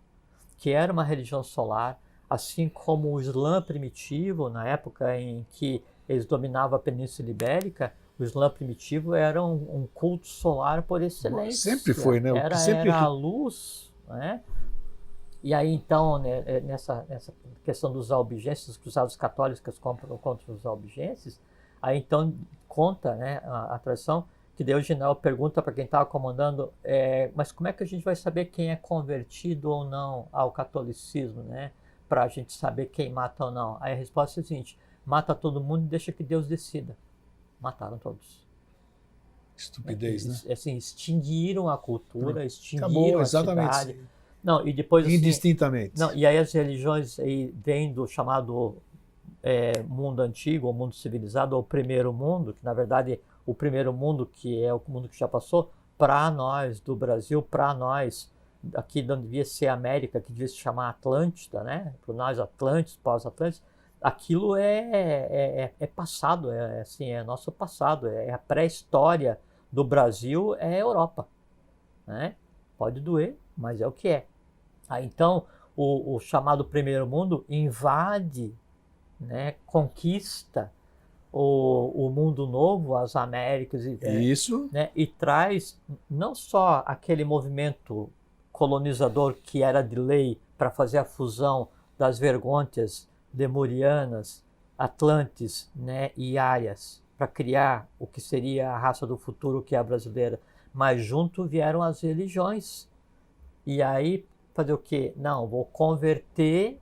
que era uma religião solar, assim como o Islã primitivo, na época em que eles dominavam a Península Ibérica. O Islã primitivo era um culto solar por excelência. Sempre foi, né? Era a luz, né? E aí então, né, nessa questão dos albigenses, cruzados católicos contra os albigenses, aí então conta, né, a tradição, que Deus General pergunta para quem estava comandando, mas como é que a gente vai saber quem é convertido ou não ao catolicismo, né? Para a gente saber quem mata ou não. Aí a resposta é a seguinte: mata todo mundo e deixa que Deus decida. Mataram todos. Estupidez, né? Assim, extinguiram a cultura, extinguiram Acabou, a exatamente. cidade. Não, e depois, assim, indistintamente. Não, e aí as religiões aí vêm do chamado mundo antigo, ou mundo civilizado, ou primeiro mundo, que na verdade o primeiro mundo, que é o mundo que já passou, para nós do Brasil, para nós aqui onde devia ser América, que devia se chamar Atlântida, né? Para nós Atlantes, pós-Atlantes, aquilo é passado, assim, é nosso passado, é a pré-história do Brasil, é a Europa, né? Pode doer, mas é o que é. Aí, então, o chamado primeiro mundo invade, né, conquista o mundo novo, as Américas, Isso. Né, e traz não só aquele movimento colonizador que era de lei para fazer a fusão das Vergôntias, Lemurianas, Atlantes, né, e Árias, para criar o que seria a raça do futuro, que é a brasileira, mas junto vieram as religiões. E aí, fazer o quê? Não, vou converter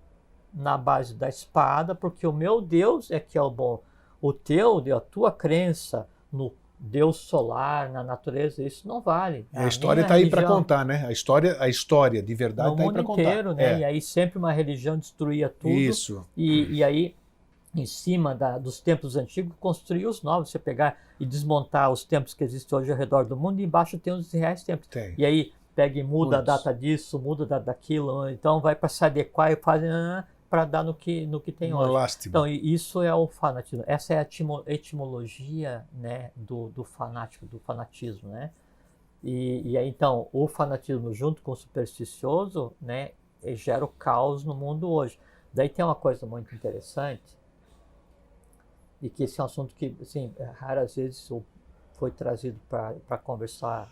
na base da espada, porque o meu Deus é que é o bom. A tua crença no Deus solar, na natureza, isso não vale. A história está aí para contar, né? A história de verdade está aí para contar. No mundo inteiro, né? E aí sempre uma religião destruía tudo. Isso. E aí, em cima dos templos antigos, construir os novos. Você pegar e desmontar os templos que existem hoje ao redor do mundo, e embaixo tem os reais templos. Tem. E aí pega e muda a data disso, muda a data daquilo, então vai para se adequar e faz para dar no que tem hoje. Lástima. Então isso é o fanatismo. Essa é a etimologia, né, do fanático, do fanatismo, né? E aí então o fanatismo junto com o supersticioso, né, gera o caos no mundo hoje. Daí tem uma coisa muito interessante, e que esse é um assunto que, assim, raras vezes foi trazido para conversar.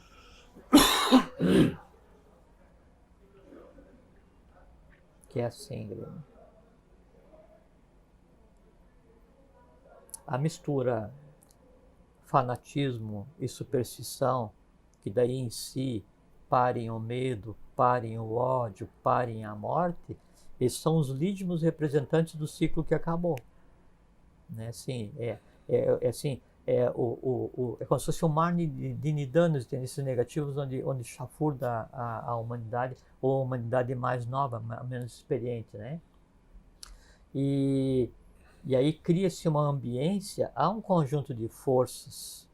Que é assim, Grêmio. A mistura fanatismo e superstição, que daí em si parem o medo, parem o ódio, parem a morte, eles são os legítimos representantes do ciclo que acabou. Né? Assim, é como se fosse um mar de nidanos, de tendências negativas, onde chafurda a humanidade, ou a humanidade mais nova, menos experiente, né? E aí cria-se uma ambiência, há um conjunto de forças,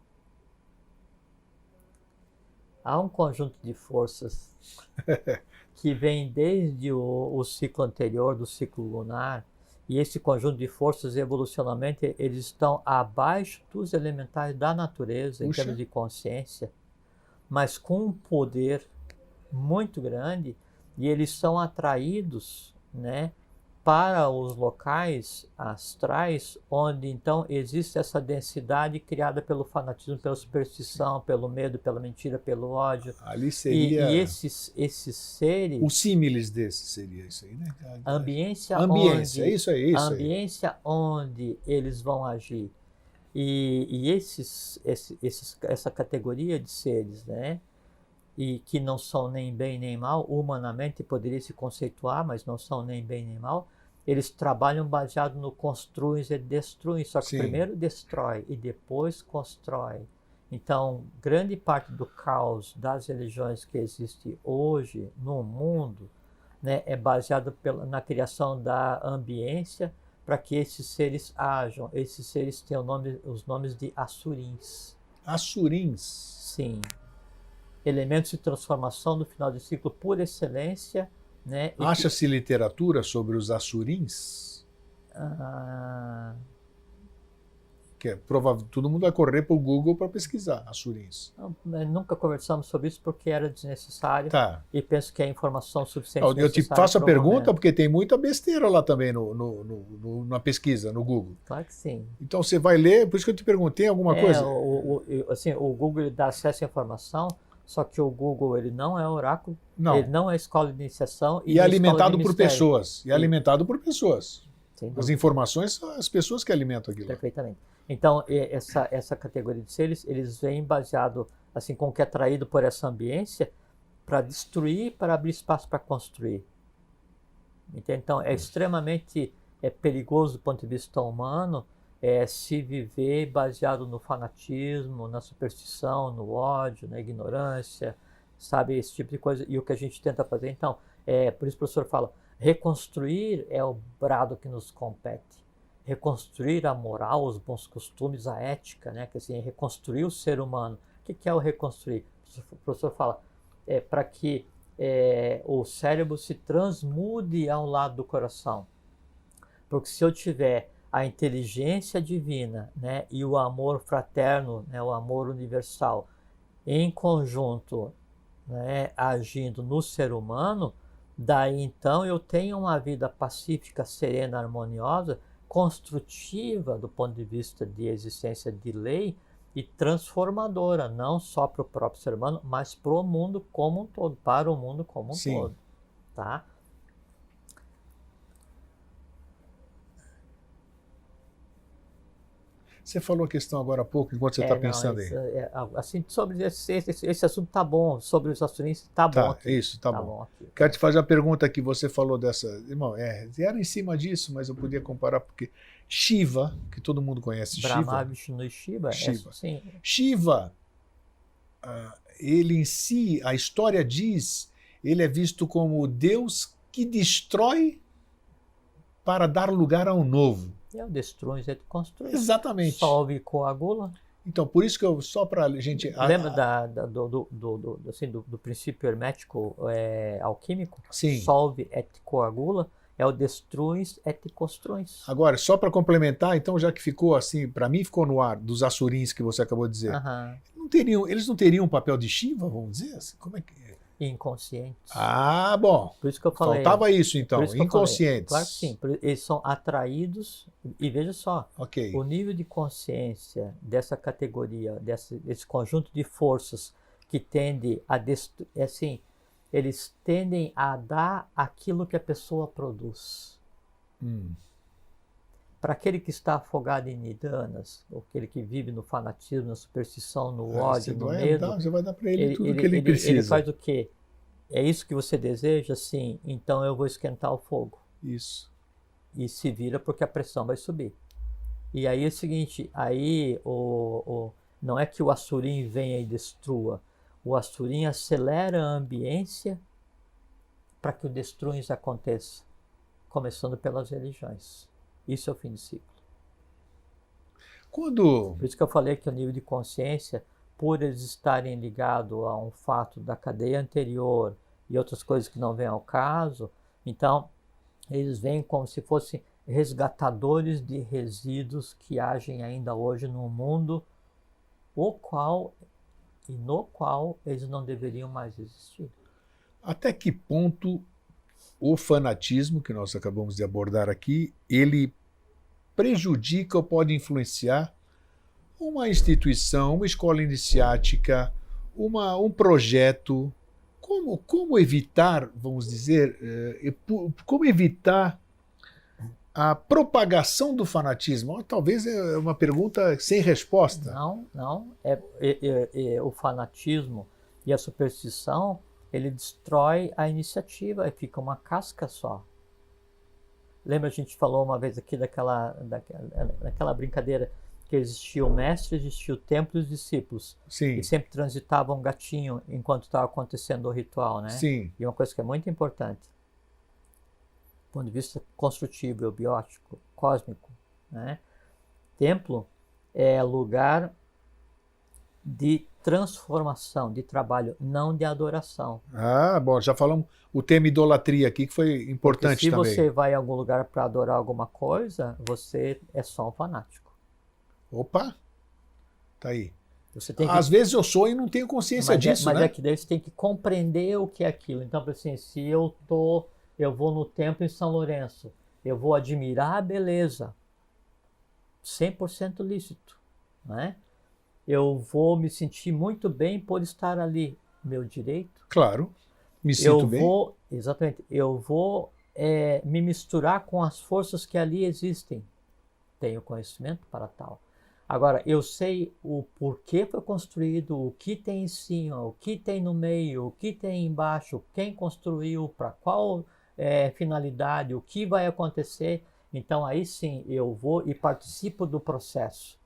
que vem desde o ciclo anterior, do ciclo lunar, e esse conjunto de forças, evolucionalmente, eles estão abaixo dos elementais da natureza, em termos de consciência, mas com um poder muito grande, e eles são atraídos, né, para os locais astrais, onde então existe essa densidade criada pelo fanatismo, pela superstição, pelo medo, pela mentira, pelo ódio. Ali seria... E esses seres... O símiles desse seria isso aí, né? A ambiência onde, é isso aí. A ambiência onde eles vão agir. E essa categoria de seres, né? E que não são nem bem nem mal, humanamente poderia se conceituar, mas não são nem bem nem mal, eles trabalham baseado no construem e destruem, só que primeiro destrói e depois constrói. Então, grande parte do caos das religiões que existe hoje no mundo, né, é baseado na criação da ambiência para que esses seres ajam. Esses seres têm os nomes de assurins. Assurins? Sim. Elementos de transformação do final de ciclo por excelência, né? Acha-se literatura sobre os assurins? Que é provável, todo mundo vai correr para o Google para pesquisar assurins. Nunca conversamos sobre isso porque era desnecessário. Tá. E penso que é informação suficiente. Eu te faço a pergunta porque tem muita besteira lá também na pesquisa, no Google. Claro que sim. Então você vai ler, por isso que eu te perguntei alguma coisa. O Google ele dá acesso à informação. Só que o Google ele não é oráculo, ele não é escola de iniciação. E é alimentado por pessoas. As informações são as pessoas que alimentam aquilo. Perfeitamente. Então, essa categoria de seres, eles vêm baseado, assim, com o que é atraído por essa ambiência, para destruir, para abrir espaço para construir. Entende? Então, é extremamente perigoso do ponto de vista humano, se viver baseado no fanatismo, na superstição, no ódio, na ignorância, sabe, esse tipo de coisa. E o que a gente tenta fazer, então, por isso o professor fala, reconstruir é o brado que nos compete. Reconstruir a moral, os bons costumes, a ética, né, que assim, reconstruir o ser humano. O que é o reconstruir? O professor fala, para que o cérebro se transmude ao lado do coração. Porque se eu tiver a inteligência divina, né, e o amor fraterno, né, o amor universal, em conjunto, né, agindo no ser humano, daí então eu tenho uma vida pacífica, serena, harmoniosa, construtiva do ponto de vista de existência de lei e transformadora, não só para o próprio ser humano, mas para o mundo como um todo, para o mundo como um todo. Tá? Você falou a questão agora há pouco, enquanto você está pensando aí. Assim, sobre esse assunto tá bom, sobre os assurinhos tá bom aqui. Isso, tá bom aqui. Quero te fazer a pergunta que você falou dessa... Irmão, era em cima disso, mas eu podia comparar, porque Shiva, que todo mundo conhece, Brahma, Vishnu e Shiva. Sim. Shiva, ele em si, a história diz, ele é visto como o Deus que destrói para dar lugar a um novo. Destrui e constrói. Exatamente. Solve e coagula. Então, por isso que eu, só para a gente... Lembra do princípio hermético alquímico? Sim. Solve et coagula. É o destruis et construis. Agora, só para complementar, então, já que ficou assim, para mim ficou no ar, dos assurins que você acabou de dizer, eles não teriam um papel de Shiva, vamos dizer assim? Como é que é? Inconscientes. Bom. Por isso que eu falei. Faltava isso, então. Inconscientes. Claro que sim. Eles são atraídos. E veja só. Okay. O nível de consciência dessa categoria, desse conjunto de forças que tende a assim, eles tendem a dar aquilo que a pessoa produz. Para aquele que está afogado em nidanas, ou aquele que vive no fanatismo, na superstição, no ódio, no medo, você vai dar para ele tudo que ele precisa. Ele faz o quê? É isso que você deseja? Sim. Então eu vou esquentar o fogo. Isso. E se vira porque a pressão vai subir. E aí é o seguinte, aí não é que o assurim venha e destrua. O assurim acelera a ambiência para que o destruins aconteça. Começando pelas religiões. Isso é o fim de ciclo. Por isso que eu falei que o nível de consciência, por eles estarem ligados a um fato da cadeia anterior e outras coisas que não vêm ao caso, então eles vêm como se fossem resgatadores de resíduos que agem ainda hoje no mundo, no qual eles não deveriam mais existir. Até que ponto o fanatismo, que nós acabamos de abordar aqui, ele prejudica ou pode influenciar uma instituição, uma escola iniciática, um projeto? Como evitar, vamos dizer, como evitar a propagação do fanatismo? Talvez é uma pergunta sem resposta. Não. O fanatismo e a superstição, ele destrói a iniciativa e fica uma casca só. Lembra, a gente falou uma vez aqui daquela brincadeira que existia o mestre, existia o templo e os discípulos. Sim. E sempre transitavam um gatinho enquanto estava acontecendo o ritual, né? Sim. E uma coisa que é muito importante, do ponto de vista construtivo, biótico, cósmico, né? Templo é lugar de transformação, de trabalho, não de adoração. Bom, já falamos o tema idolatria aqui, que foi importante também. Se você vai a algum lugar para adorar alguma coisa, você é só um fanático. Opa, tá aí. Às vezes eu sou e não tenho consciência disso, mas né? É que daí você tem que compreender o que é aquilo. Então, assim, se eu vou no templo em São Lourenço, eu vou admirar a beleza, 100% lícito, né? Eu vou me sentir muito bem por estar ali, meu direito. Claro, me sinto bem. Exatamente, eu vou me misturar com as forças que ali existem. Tenho conhecimento para tal. Agora, eu sei o porquê foi construído, o que tem em cima, o que tem no meio, o que tem embaixo, quem construiu, para qual finalidade, o que vai acontecer. Então, aí sim, eu vou e participo do processo.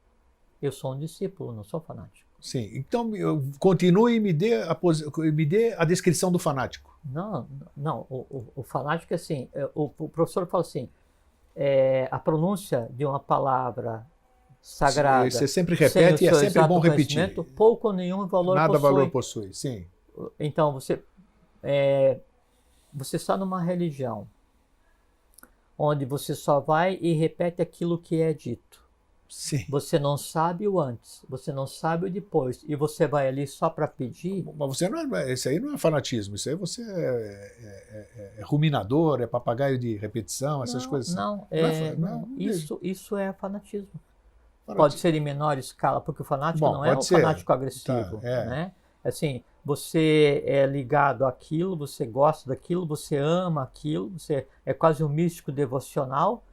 Eu sou um discípulo, não sou fanático. Sim, então continue e me dê a descrição do fanático. Não, o fanático é assim, o professor fala assim, a pronúncia de uma palavra sagrada. Você sempre repete e é sempre bom repetir. Pouco ou nenhum valor Nada possui. valor possui, sim. Então, você está numa religião onde você só vai e repete aquilo que é dito. Sim. Você não sabe o antes, você não sabe o depois, e você vai ali só para pedir. Mas você isso aí não é fanatismo, isso aí você é ruminador, é papagaio de repetição, essas coisas. Não, isso é fanatismo. Pode ser em menor escala, porque o fanático não é um fanático agressivo. Né? Assim, você é ligado àquilo, você gosta daquilo, você ama aquilo, você é quase um místico devocional,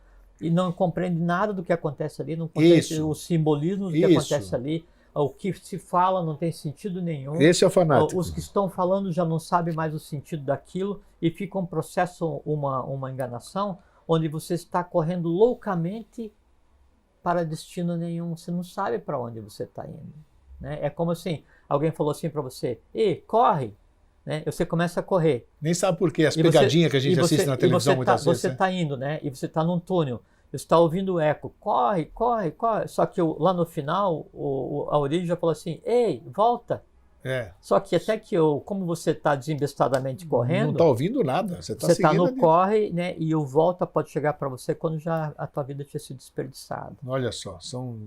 e não compreende nada do que acontece ali, não compreende o simbolismo do que acontece ali, o que se fala não tem sentido nenhum. Esse é o fanático. Os que estão falando já não sabem mais o sentido daquilo e fica um processo, uma enganação, onde você está correndo loucamente para destino nenhum, você não sabe para onde você está indo. Né? É como assim, alguém falou assim para você, ei, corre, né? E você começa a correr. Nem sabe por quê, as pegadinhas que a gente assiste na televisão muitas vezes. Você está indo, né? E você está num túnel, você está ouvindo o eco, corre, corre, corre. Só que lá no final, a origem já falou assim, ei, volta. Só que até que como você está desembestadamente correndo... Não está ouvindo nada, você está no corre, né? E o volta pode chegar para você quando já a tua vida tinha sido desperdiçada. Olha só, são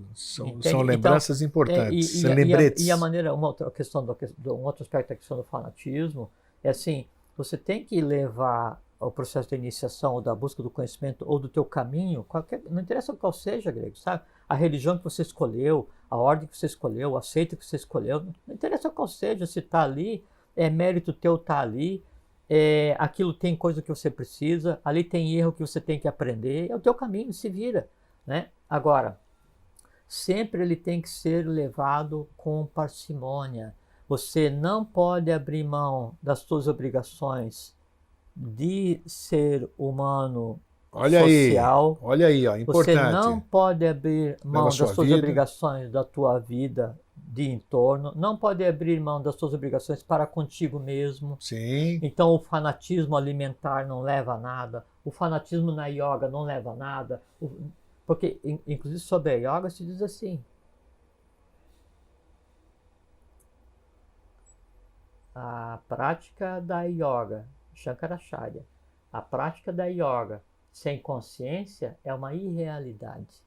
lembranças importantes, lembretes. E a maneira, um outro aspecto da questão do fanatismo é assim, você tem que levar o processo da iniciação ou da busca do conhecimento ou do teu caminho, não interessa qual seja, Grego, sabe? A religião que você escolheu, a ordem que você escolheu, a seita que você escolheu, não interessa qual seja, se está ali, é mérito teu estar ali, aquilo tem coisa que você precisa, ali tem erro que você tem que aprender, é o teu caminho, se vira, né? Agora, sempre ele tem que ser levado com parcimônia. Você não pode abrir mão das suas obrigações de ser humano social. Olha aí, ó, importante. Você não pode abrir mão das suas obrigações da tua vida de entorno, não pode abrir mão das suas obrigações para contigo mesmo. Sim. Então o fanatismo alimentar não leva a nada, o fanatismo na yoga não leva a nada, porque inclusive sobre a yoga se diz assim: a prática da yoga, Shankaracharya, a prática da yoga sem consciência é uma irrealidade.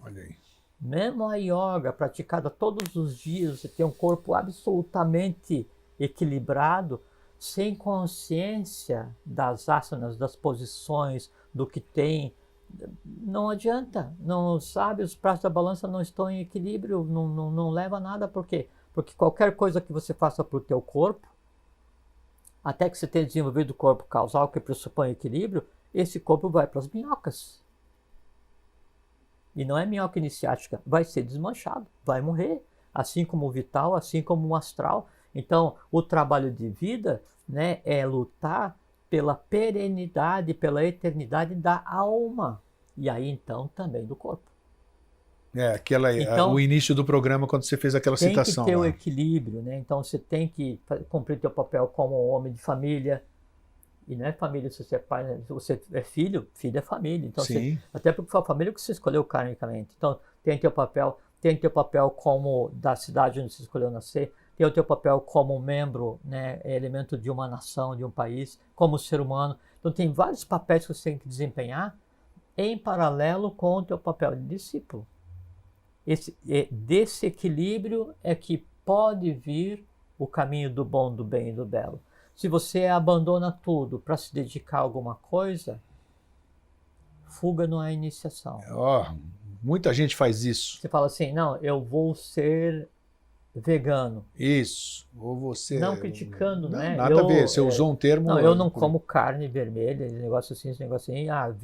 Olha aí. Mesmo a yoga praticada todos os dias, você tem um corpo absolutamente equilibrado, sem consciência das asanas, das posições, do que tem, não adianta. Não sabe, os pratos da balança não estão em equilíbrio, não leva a nada. Por quê? Porque qualquer coisa que você faça para o teu corpo, até que você tenha desenvolvido o corpo causal, que pressupõe equilíbrio, esse corpo vai para as minhocas. E não é minhoca iniciática, vai ser desmanchado, vai morrer. Assim como o vital, assim como o astral. Então, o trabalho de vida, né, é lutar pela perenidade, pela eternidade da alma. E aí, então, também do corpo. Então, o início do programa, quando você fez aquela citação. Tem que ter o equilíbrio, né? Então, você tem que cumprir teu papel como homem de família. E não é família se você é pai, né? Se você é filho, filho é família. Então, até porque foi a família que você escolheu karmicamente. Então, tem teu papel como da cidade onde você escolheu nascer, tem o teu papel como membro, né, elemento de uma nação, de um país, como ser humano. Então, tem vários papéis que você tem que desempenhar em paralelo com o teu papel de discípulo. Desse equilíbrio é que pode vir o caminho do bom, do bem e do belo. Se você abandona tudo para se dedicar a alguma coisa, fuga não é iniciação. Muita gente faz isso. Você fala assim, não, eu vou ser vegano. Isso. Ou você... Não criticando, não, né? Nada a ver, você usou um termo... Não, eu não como carne vermelha, esse negócio assim, há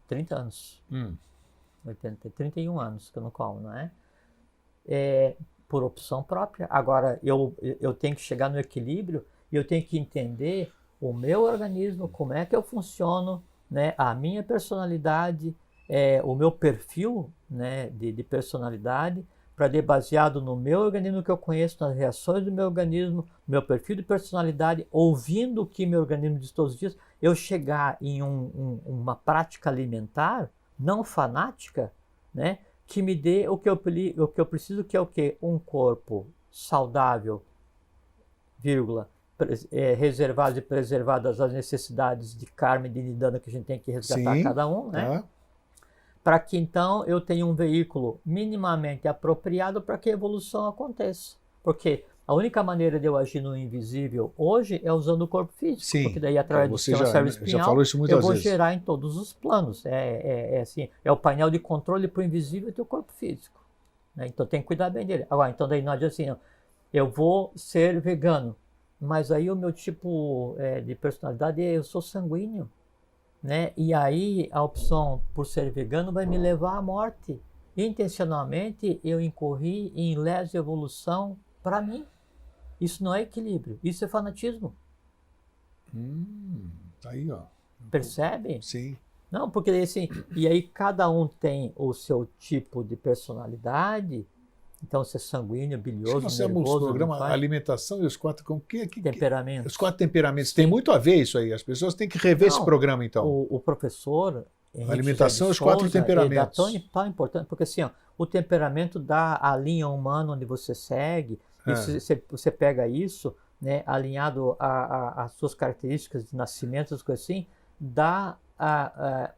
30 anos. 31 anos que eu não como, não é? Por opção própria. Agora, eu tenho que chegar no equilíbrio e eu tenho que entender o meu organismo, como é que eu funciono, né? A minha personalidade, o meu perfil, né, de personalidade, para baseado no meu organismo que eu conheço, nas reações do meu organismo, meu perfil de personalidade, ouvindo o que meu organismo diz todos os dias, eu chegar em uma prática alimentar não fanática, né? Que me dê o que eu preciso, que é o quê? Um corpo saudável, reservado e preservadas as necessidades de karma e de nidana que a gente tem que resgatar cada um, né? Para que então eu tenha um veículo minimamente apropriado para que a evolução aconteça. Porque a única maneira de eu agir no invisível hoje é usando o corpo físico, porque daí através do sistema cerebro-espinhal eu vou gerar em todos os planos. Assim, é o painel de controle para o invisível e teu corpo físico. Né? Então tem que cuidar bem dele. Agora, então daí não adianta assim, eu vou ser vegano, mas aí o meu tipo de personalidade eu sou sanguíneo. né? E aí a opção por ser vegano vai me levar à morte. Intencionalmente eu incorri em lesa evolução para mim. Isso não é equilíbrio, isso é fanatismo. Tá aí, ó. Percebe? Sim. Não, porque assim, e aí cada um tem o seu tipo de personalidade. Então, você é sanguíneo, bilioso, nós temos nervoso, o programa Alimentação e os quatro temperamentos. Os quatro temperamentos. Sim. Tem muito a ver isso aí. As pessoas têm que rever esse programa, então. O professor Henrique Alimentação e os Souza, quatro temperamentos. Ele dá tão importante, porque assim, ó, o temperamento dá a linha humana onde você segue, e você pega isso, né, alinhado às suas características de nascimento, as coisas assim, dá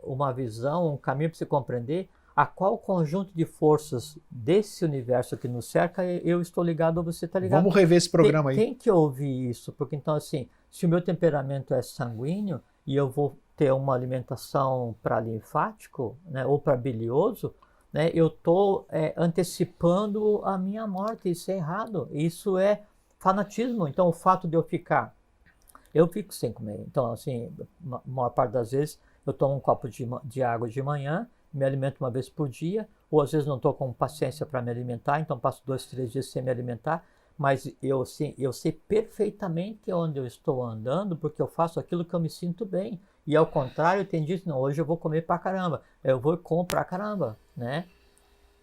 uma visão, um caminho para você compreender a qual conjunto de forças desse universo que nos cerca eu estou ligado ou você está ligado. Vamos rever esse programa aí. Tem que ouvir isso, porque então assim, se o meu temperamento é sanguíneo e eu vou ter uma alimentação para linfático, né, ou para bilioso, né, eu estou antecipando a minha morte. Isso é errado, isso é fanatismo. Então o fato de eu fico sem comer. Então assim, a maior parte das vezes eu tomo um copo de água de manhã, me alimento uma vez por dia, ou às vezes não estou com paciência para me alimentar, então passo 2, 3 dias sem me alimentar, mas eu sei perfeitamente onde eu estou andando, porque eu faço aquilo que eu me sinto bem. E ao contrário, tem dito, não, hoje eu vou comer pra caramba, eu vou comer pra caramba, né?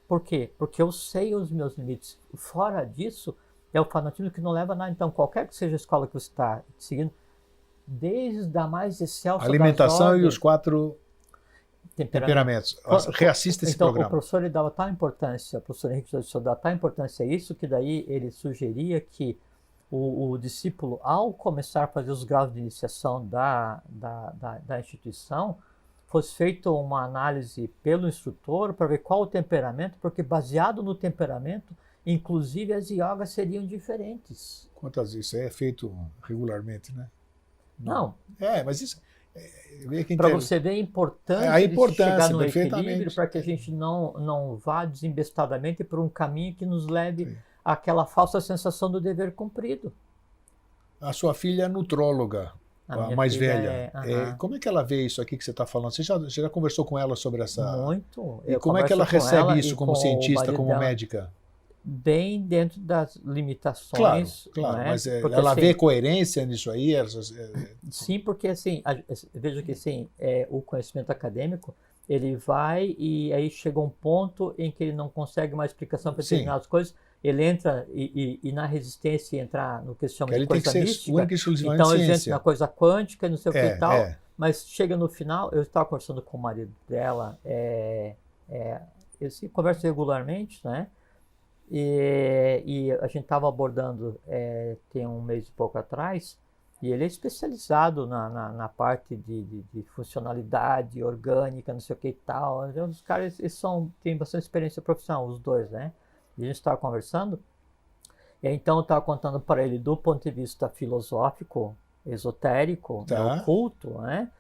Por quê? Porque eu sei os meus limites. Fora disso, é o fanatismo que não leva a nada. Então, qualquer que seja a escola que você está seguindo, desde a mais excelsa Alimentação e os quatro temperamentos. Reassista esse programa. Então, o professor ele dava tal importância, o professor Henrique Souza dava tal importância a isso, que daí ele sugeria que o discípulo, ao começar a fazer os graus de iniciação da instituição, fosse feita uma análise pelo instrutor para ver qual o temperamento, porque baseado no temperamento, inclusive as yogas seriam diferentes. Quantas vezes? Isso é feito regularmente, né? Não. Mas isso... Para você ver a importância de chegar no equilíbrio, para que a gente não vá desembestadamente por um caminho que nos leve àquela falsa sensação do dever cumprido. A sua filha é nutróloga, a mais velha. Como é que ela vê isso aqui que você está falando? Você já conversou com ela sobre essa... Muito. E como é que ela recebe isso como cientista, como médica? Bem dentro das limitações. Claro, né? Mas porque, ela assim, vê coerência nisso aí? Sim, porque assim, veja que assim, o conhecimento acadêmico, ele vai e aí chega um ponto em que ele não consegue mais explicação para determinadas coisas, ele entra e na resistência entrar no que se chama de coisa mística, então ele entra na coisa quântica, não sei o que e tal, mas chega no final, eu estava conversando com o marido dela, eu converso regularmente, né? E a gente estava abordando tem um mês e pouco atrás, e ele é especializado na parte de funcionalidade orgânica, não sei o que e tal. Então, os caras têm bastante experiência profissional, os dois, né? E a gente estava conversando, e então eu estava contando para ele do ponto de vista filosófico, esotérico, oculto, né?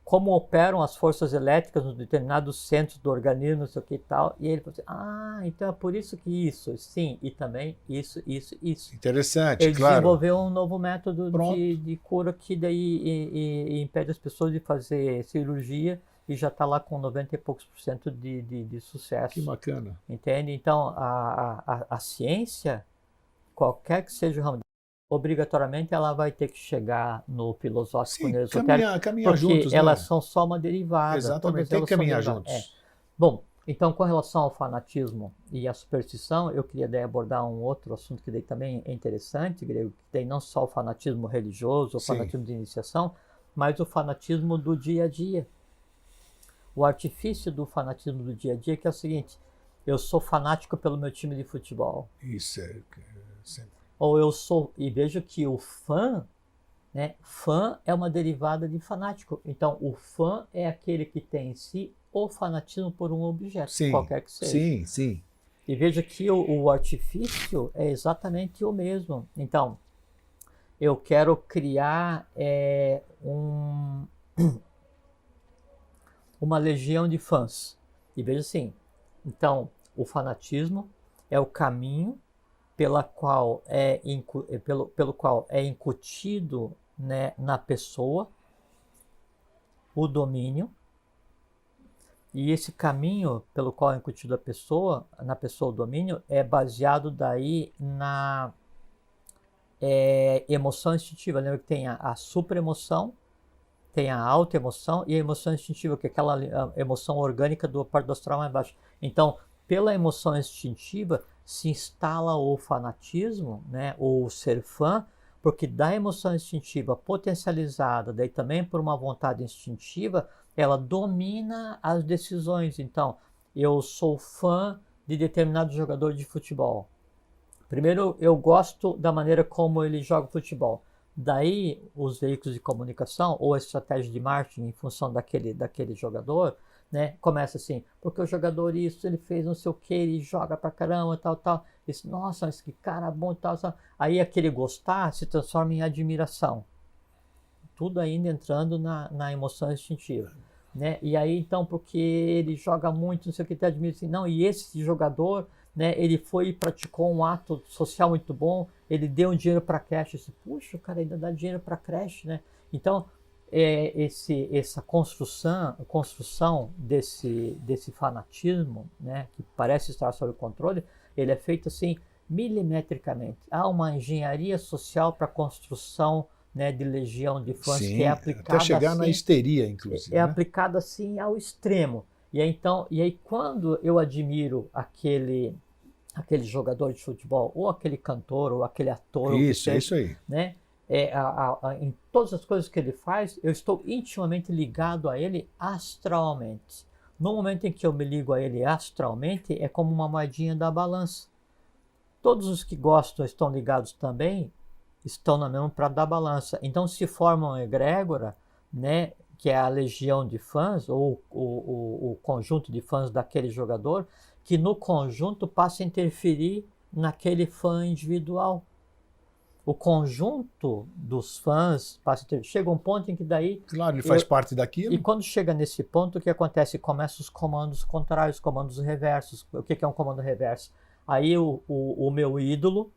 Como operam as forças elétricas nos determinados centros do organismo, não sei o que e tal. E ele falou assim, então é por isso que isso, sim, e também isso. Interessante, ele desenvolveu um novo método de cura que daí e impede as pessoas de fazer cirurgia e já está lá com 90 e poucos % de sucesso. Que bacana. Entende? Então, a ciência, qualquer que seja o ramo, obrigatoriamente ela vai ter que chegar no filosófico, no esotérico, caminhar porque juntos, elas né? são só uma derivada. Exatamente, tem que caminhar juntos. Bom, então com relação ao fanatismo e à superstição, eu queria daí abordar um outro assunto que daí também é interessante, Grego, que tem não só o fanatismo religioso, o fanatismo de iniciação, mas o fanatismo do dia a dia. O artifício do fanatismo do dia a dia, que é o seguinte: eu sou fanático pelo meu time de futebol. Isso é sempre. Ou eu sou, e veja que o fã, né? Fã é uma derivada de fanático. Então, o fã é aquele que tem em si o fanatismo por um objeto, qualquer que seja. Sim. E veja que o artifício é exatamente o mesmo. Então, eu quero criar uma legião de fãs. E veja assim, então, o fanatismo é o caminho pelo qual é incutido, né, na pessoa o domínio, e esse caminho pelo qual é incutido na pessoa o domínio é baseado daí na emoção instintiva. Lembra que tem a supraemoção, tem a alta emoção e a emoção instintiva, que é aquela emoção orgânica do parte do astral mais baixo. Então, pela emoção instintiva se instala o fanatismo, né, ou o ser fã, porque da emoção instintiva potencializada, daí também por uma vontade instintiva, ela domina as decisões. Então, eu sou fã de determinado jogador de futebol. Primeiro, eu gosto da maneira como ele joga futebol. Daí, os veículos de comunicação ou a estratégia de marketing em função daquele jogador, né, começa assim, porque o jogador isso, ele fez não sei o que, ele joga pra caramba, tal. Isso, nossa, mas que cara bom, tal. Aí aquele gostar se transforma em admiração. Tudo ainda entrando na emoção instintiva. Né? E aí, então, porque ele joga muito, não sei o que, te admira assim, não, e esse jogador, né, ele foi e praticou um ato social muito bom, ele deu um dinheiro para a creche, assim, puxa, o cara ainda dá dinheiro para a creche, né? Então, essa construção desse fanatismo, né, que parece estar sob controle, ele é feito assim, milimetricamente. Há uma engenharia social para a construção, né, de legião de fãs, sim, que é aplicada até chegar assim, na histeria, inclusive. É aplicada assim ao extremo. E aí quando eu admiro aquele jogador de futebol, ou aquele cantor, ou aquele ator, isso, é isso aí. Né, em todas as coisas que ele faz, eu estou intimamente ligado a ele astralmente. No momento em que eu me ligo a ele astralmente, é como uma moedinha da balança. Todos os que gostam estão ligados também, estão na mesma para dar balança. Então se forma uma egrégora, né, que é a legião de fãs, ou o conjunto de fãs daquele jogador, que no conjunto passa a interferir naquele fã individual. O conjunto dos fãs passa a interferir. Chega um ponto em que daí... Claro, ele faz parte daquilo. E quando chega nesse ponto, o que acontece? Começam os comandos contrários, comandos reversos. O que é um comando reverso? Aí o meu ídolo,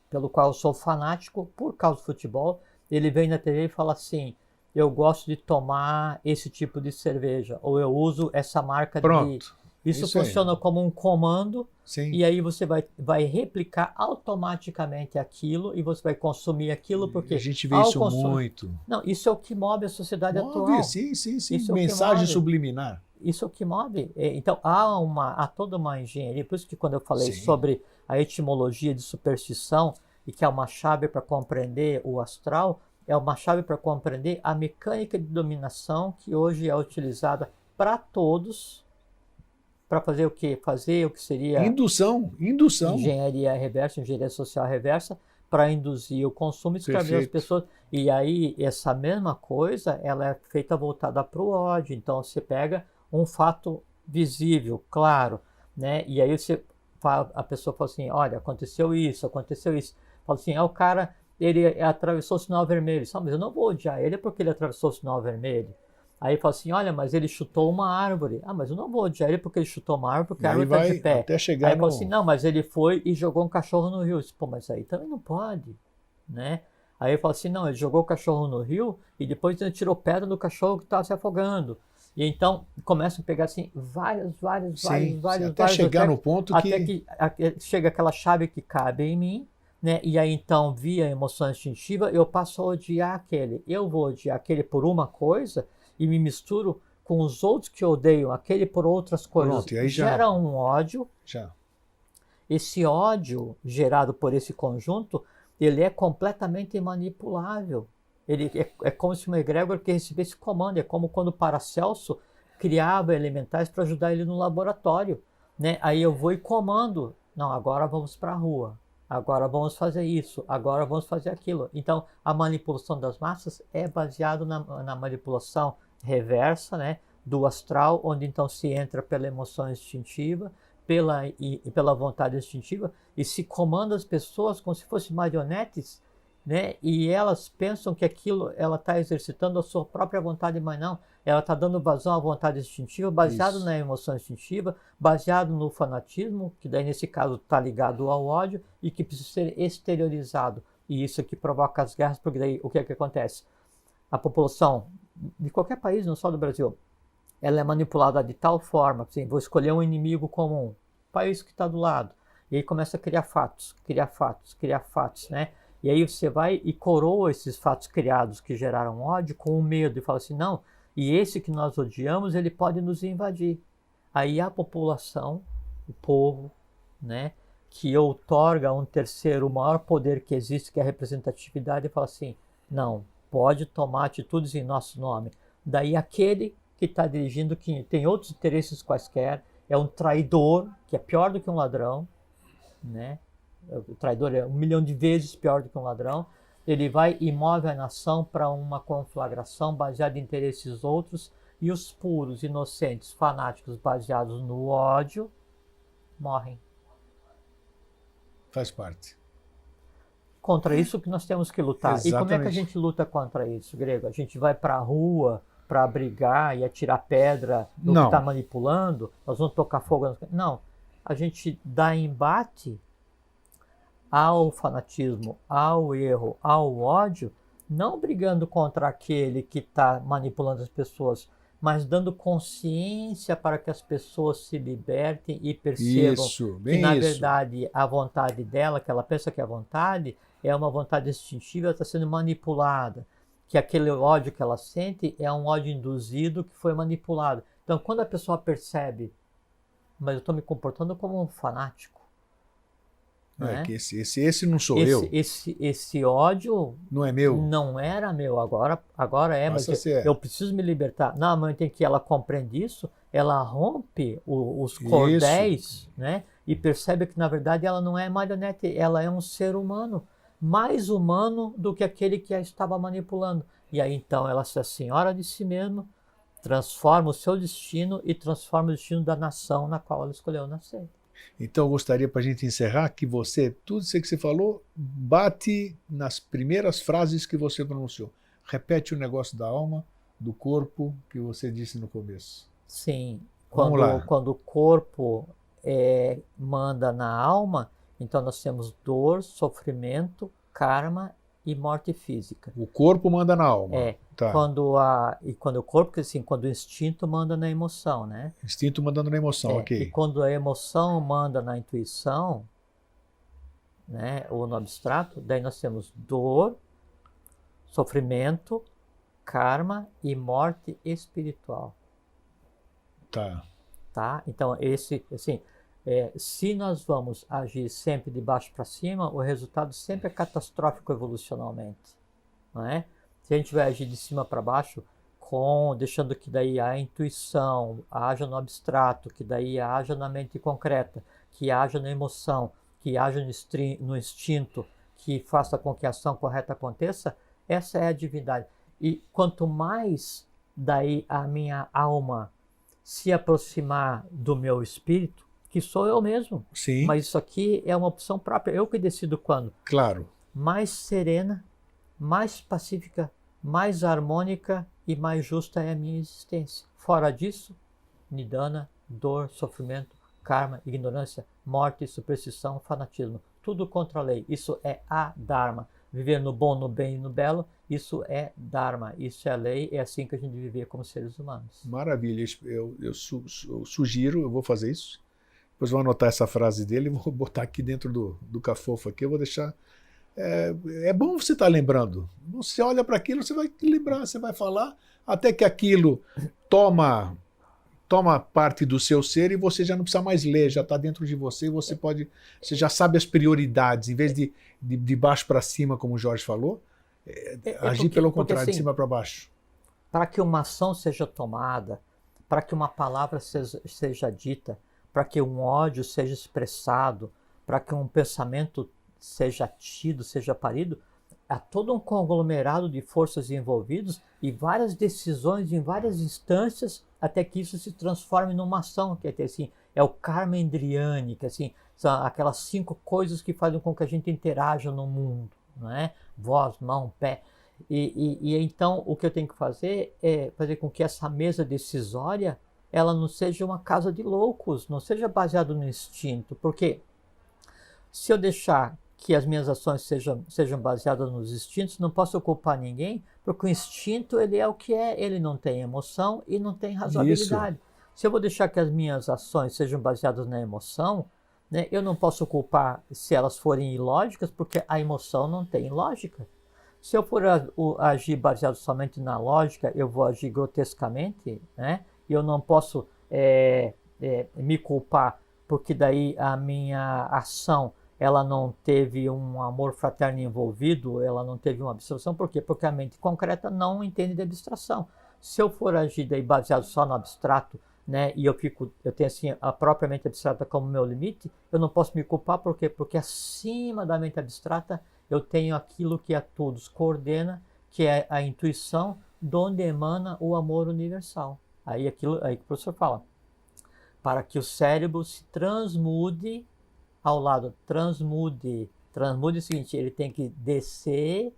pelo qual eu sou fanático, por causa do futebol, ele vem na TV e fala assim, eu gosto de tomar esse tipo de cerveja, ou eu uso essa marca Pronto. Isso funciona como um comando, sim, e aí você vai replicar automaticamente aquilo, e você vai consumir aquilo, porque... A gente vê isso muito. Não, isso é o que move a sociedade atual. Sim. Isso Mensagem subliminar. Isso é o que move. Então, há toda uma engenharia, por isso que quando eu falei sobre a etimologia de superstição, e que é uma chave para compreender o astral, é uma chave para compreender a mecânica de dominação que hoje é utilizada para todos, para fazer o quê? Fazer o que seria... Indução. Engenharia reversa, engenharia social reversa, para induzir o consumo e escravizar as pessoas. E aí, essa mesma coisa, ela é feita voltada para o ódio. Então, você pega um fato visível, claro, né? E aí a pessoa fala assim, olha, aconteceu isso. Fala assim, o cara, ele atravessou o sinal vermelho. Mas eu não vou odiar ele porque ele atravessou o sinal vermelho. Aí fala assim, olha, mas ele chutou uma árvore. mas eu não vou odiar ele porque ele chutou uma árvore, porque a árvore está de pé. Até chegar aí fala assim, não, mas ele foi e jogou um cachorro no rio. Pô, mas aí também não pode, né? Aí fala assim, não, ele jogou o cachorro no rio e depois ele tirou pedra do cachorro que estava se afogando. E então começa a pegar assim vários até chegar no ponto até que chega aquela chave que cabe em mim, né? E aí então, via emoção instintiva, eu passo a odiar aquele. Eu vou odiar aquele por uma coisa e me misturo com os outros que odeiam aquele por outras coisas. Pronto, e aí gera um ódio. Já. Esse ódio gerado por esse conjunto, ele é completamente manipulável. Ele é como se uma egrégora que recebesse comando. É como quando o Paracelso criava elementais para ajudar ele no laboratório, né? Aí eu vou e comando. Não, agora vamos para a rua. Agora vamos fazer isso. Agora vamos fazer aquilo. Então, a manipulação das massas é baseada na manipulação reversa, né, do astral, onde então se entra pela emoção instintiva, pela vontade instintiva, e se comanda as pessoas como se fossem marionetes, né, e elas pensam que aquilo ela está exercitando a sua própria vontade, mas não, ela está dando vazão à vontade instintiva, baseado na emoção instintiva, baseado no fanatismo, que daí nesse caso está ligado ao ódio, e que precisa ser exteriorizado. E isso é que provoca as guerras, porque daí o que é que acontece? A população de qualquer país, não só do Brasil, ela é manipulada de tal forma, assim, vou escolher um inimigo comum, país que está do lado, e aí começa a criar fatos, né? E aí você vai e coroa esses fatos criados que geraram ódio com o medo e fala assim, não, e esse que nós odiamos, ele pode nos invadir. Aí a população, o povo, né, que outorga a um terceiro o maior poder que existe, que é a representatividade, e fala assim, não, pode tomar atitudes em nosso nome. Daí aquele que está dirigindo, que tem outros interesses quaisquer, é um traidor, que é pior do que um ladrão, né? O traidor é 1 milhão de vezes pior do que um ladrão. Ele vai e move a nação para uma conflagração baseada em interesses outros, e os puros, inocentes, fanáticos baseados no ódio morrem. Faz parte. Contra isso que nós temos que lutar. Exatamente. E como é que a gente luta contra isso, Grego? A gente vai para a rua para brigar e atirar pedra no que está manipulando? Nós vamos tocar fogo? Não. A gente dá embate ao fanatismo, ao erro, ao ódio, não brigando contra aquele que está manipulando as pessoas, mas dando consciência para que as pessoas se libertem e percebam que, na verdade, a vontade dela, que ela pensa que é a vontade, é uma vontade instintiva, ela está sendo manipulada. Que aquele ódio que ela sente é um ódio induzido que foi manipulado. Então, quando a pessoa percebe, mas eu estou me comportando como um fanático. Né? Que esse não sou eu. Esse ódio não é meu. Não era meu, agora é, mas eu preciso me libertar. Não, mas tem que ela compreende isso, ela rompe os cordéis, né? E percebe que, na verdade, ela não é marionete, ela é um ser humano, mais humano do que aquele que a estava manipulando. E aí, então, ela se senhora de si mesma, transforma o seu destino e transforma o destino da nação na qual ela escolheu nascer. Então eu gostaria, para a gente encerrar, que tudo isso que você falou, bate nas primeiras frases que você pronunciou. Repete o negócio da alma, do corpo, que você disse no começo. Sim, quando o corpo manda na alma, então nós temos dor, sofrimento, karma e morte física. O corpo manda na alma. Tá. Quando o corpo, assim, quando o instinto manda na emoção, né? Instinto mandando na emoção, ok. E quando a emoção manda na intuição, né, ou no abstrato, daí nós temos dor, sofrimento, karma e morte espiritual. Tá? Então, se nós vamos agir sempre de baixo para cima, o resultado sempre é catastrófico evolucionalmente, não é? Se a gente vai agir de cima para baixo, deixando que daí a intuição haja no abstrato, que daí haja na mente concreta, que haja na emoção, que haja no instinto, que faça com que a ação correta aconteça, essa é a divindade. E quanto mais daí a minha alma se aproximar do meu espírito, que sou eu mesmo. Sim. Mas isso aqui é uma opção própria, eu que decido quando. Claro. Mais serena, mais pacífica, mais harmônica e mais justa é a minha existência. Fora disso, nidana, dor, sofrimento, karma, ignorância, morte, superstição, fanatismo. Tudo contra a lei. Isso é a Dharma. Viver no bom, no bem e no belo, isso é Dharma. Isso é a lei, é assim que a gente vive como seres humanos. Maravilha. Eu sugiro, eu vou fazer isso. Depois vou anotar essa frase dele e vou botar aqui dentro do cafofo aqui. Eu vou deixar... É bom você estar lembrando. Você olha para aquilo, você vai lembrar, você vai falar, até que aquilo toma parte do seu ser e você já não precisa mais ler, já está dentro de você e você já sabe as prioridades, em vez de baixo para cima, como o Jorge falou, agir pelo contrário, assim, de cima para baixo. Para que uma ação seja tomada, para que uma palavra seja dita, para que um ódio seja expressado, para que um pensamento seja tido, seja parido, há todo um conglomerado de forças envolvidas e várias decisões em várias instâncias até que isso se transforme numa ação, que é o karma endriane, que são aquelas 5 coisas que fazem com que a gente interaja no mundo, não é? Voz, mão, pé. E então o que eu tenho que fazer é fazer com que essa mesa decisória ela não seja uma casa de loucos, não seja baseado no instinto, porque se eu deixar que as minhas ações sejam baseadas nos instintos, não posso culpar ninguém, porque o instinto ele é o que é, ele não tem emoção e não tem razoabilidade. Isso. Se eu vou deixar que as minhas ações sejam baseadas na emoção, né, eu não posso culpar se elas forem ilógicas, porque a emoção não tem lógica. Se eu for agir baseado somente na lógica, eu vou agir grotescamente, né? E eu não posso me culpar, porque daí a minha ação ela não teve um amor fraterno envolvido, ela não teve uma abstração. Por quê? Porque a mente concreta não entende de abstração. Se eu for agir daí baseado só no abstrato, né, e eu tenho assim a própria mente abstrata como meu limite, eu não posso me culpar. Por quê? Porque acima da mente abstrata eu tenho aquilo que a todos coordena, que é a intuição, de onde emana o amor universal. Aí que o professor fala, para que o cérebro se transmude ao lado, transmude é o seguinte, ele tem que descer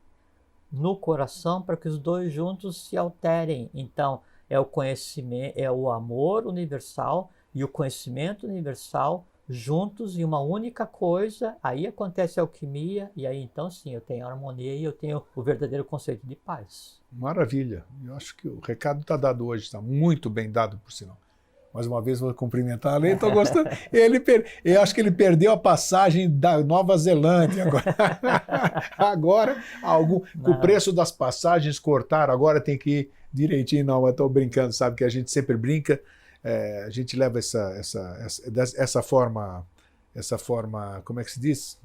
no coração para que os dois juntos se alterem. Então, é o conhecimento, é o amor universal e o conhecimento universal juntos em uma única coisa, aí acontece a alquimia, e aí então sim, eu tenho harmonia e eu tenho o verdadeiro conceito de paz. Maravilha, eu acho que o recado está dado hoje, está muito bem dado, por sinal. Mais uma vez vou cumprimentar ele, estou gostando. Eu acho que ele perdeu a passagem da Nova Zelândia agora. Agora, o preço das passagens cortaram, agora tem que ir direitinho. Não, eu estou brincando, sabe que a gente sempre brinca. A gente leva essa forma, como é que se diz?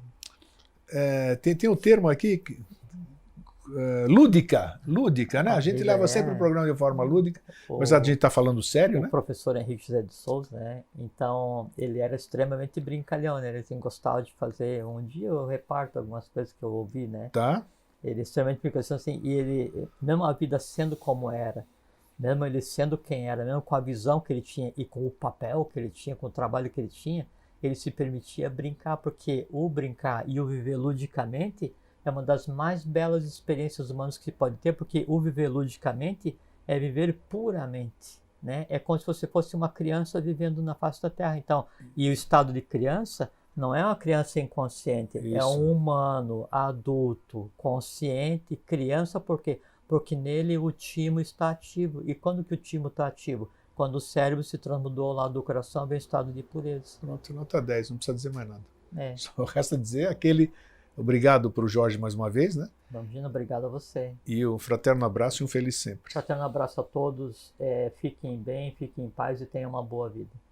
Tem um termo aqui, lúdica, né? A gente leva sempre o programa de forma lúdica, mas a gente está falando sério, né? O professor Henrique José de Souza, né? Então, ele era extremamente brincalhão, né? Ele gostava de fazer, um dia eu reparto algumas coisas que eu ouvi, né? Tá. Ele é extremamente brincalhão, assim, e ele, mesmo a vida sendo como era, mesmo ele sendo quem era, mesmo com a visão que ele tinha e com o papel que ele tinha, com o trabalho que ele tinha, ele se permitia brincar, porque o brincar e o viver ludicamente é uma das mais belas experiências humanas que se pode ter, porque o viver ludicamente é viver puramente, né? É como se você fosse uma criança vivendo na face da Terra. Então, e o estado de criança não é uma criança inconsciente, é um humano, adulto, consciente, criança, por quê? Porque nele o timo está ativo. E quando que o timo está ativo? Quando o cérebro se transmudou ao lado do coração, vem o estado de pureza. Pronto, nota 10, não precisa dizer mais nada. Só resta dizer aquele obrigado para o Jorge mais uma vez, né? Bambino, obrigado a você. E um fraterno abraço e um feliz sempre. Fraterno abraço a todos, fiquem bem, fiquem em paz e tenham uma boa vida.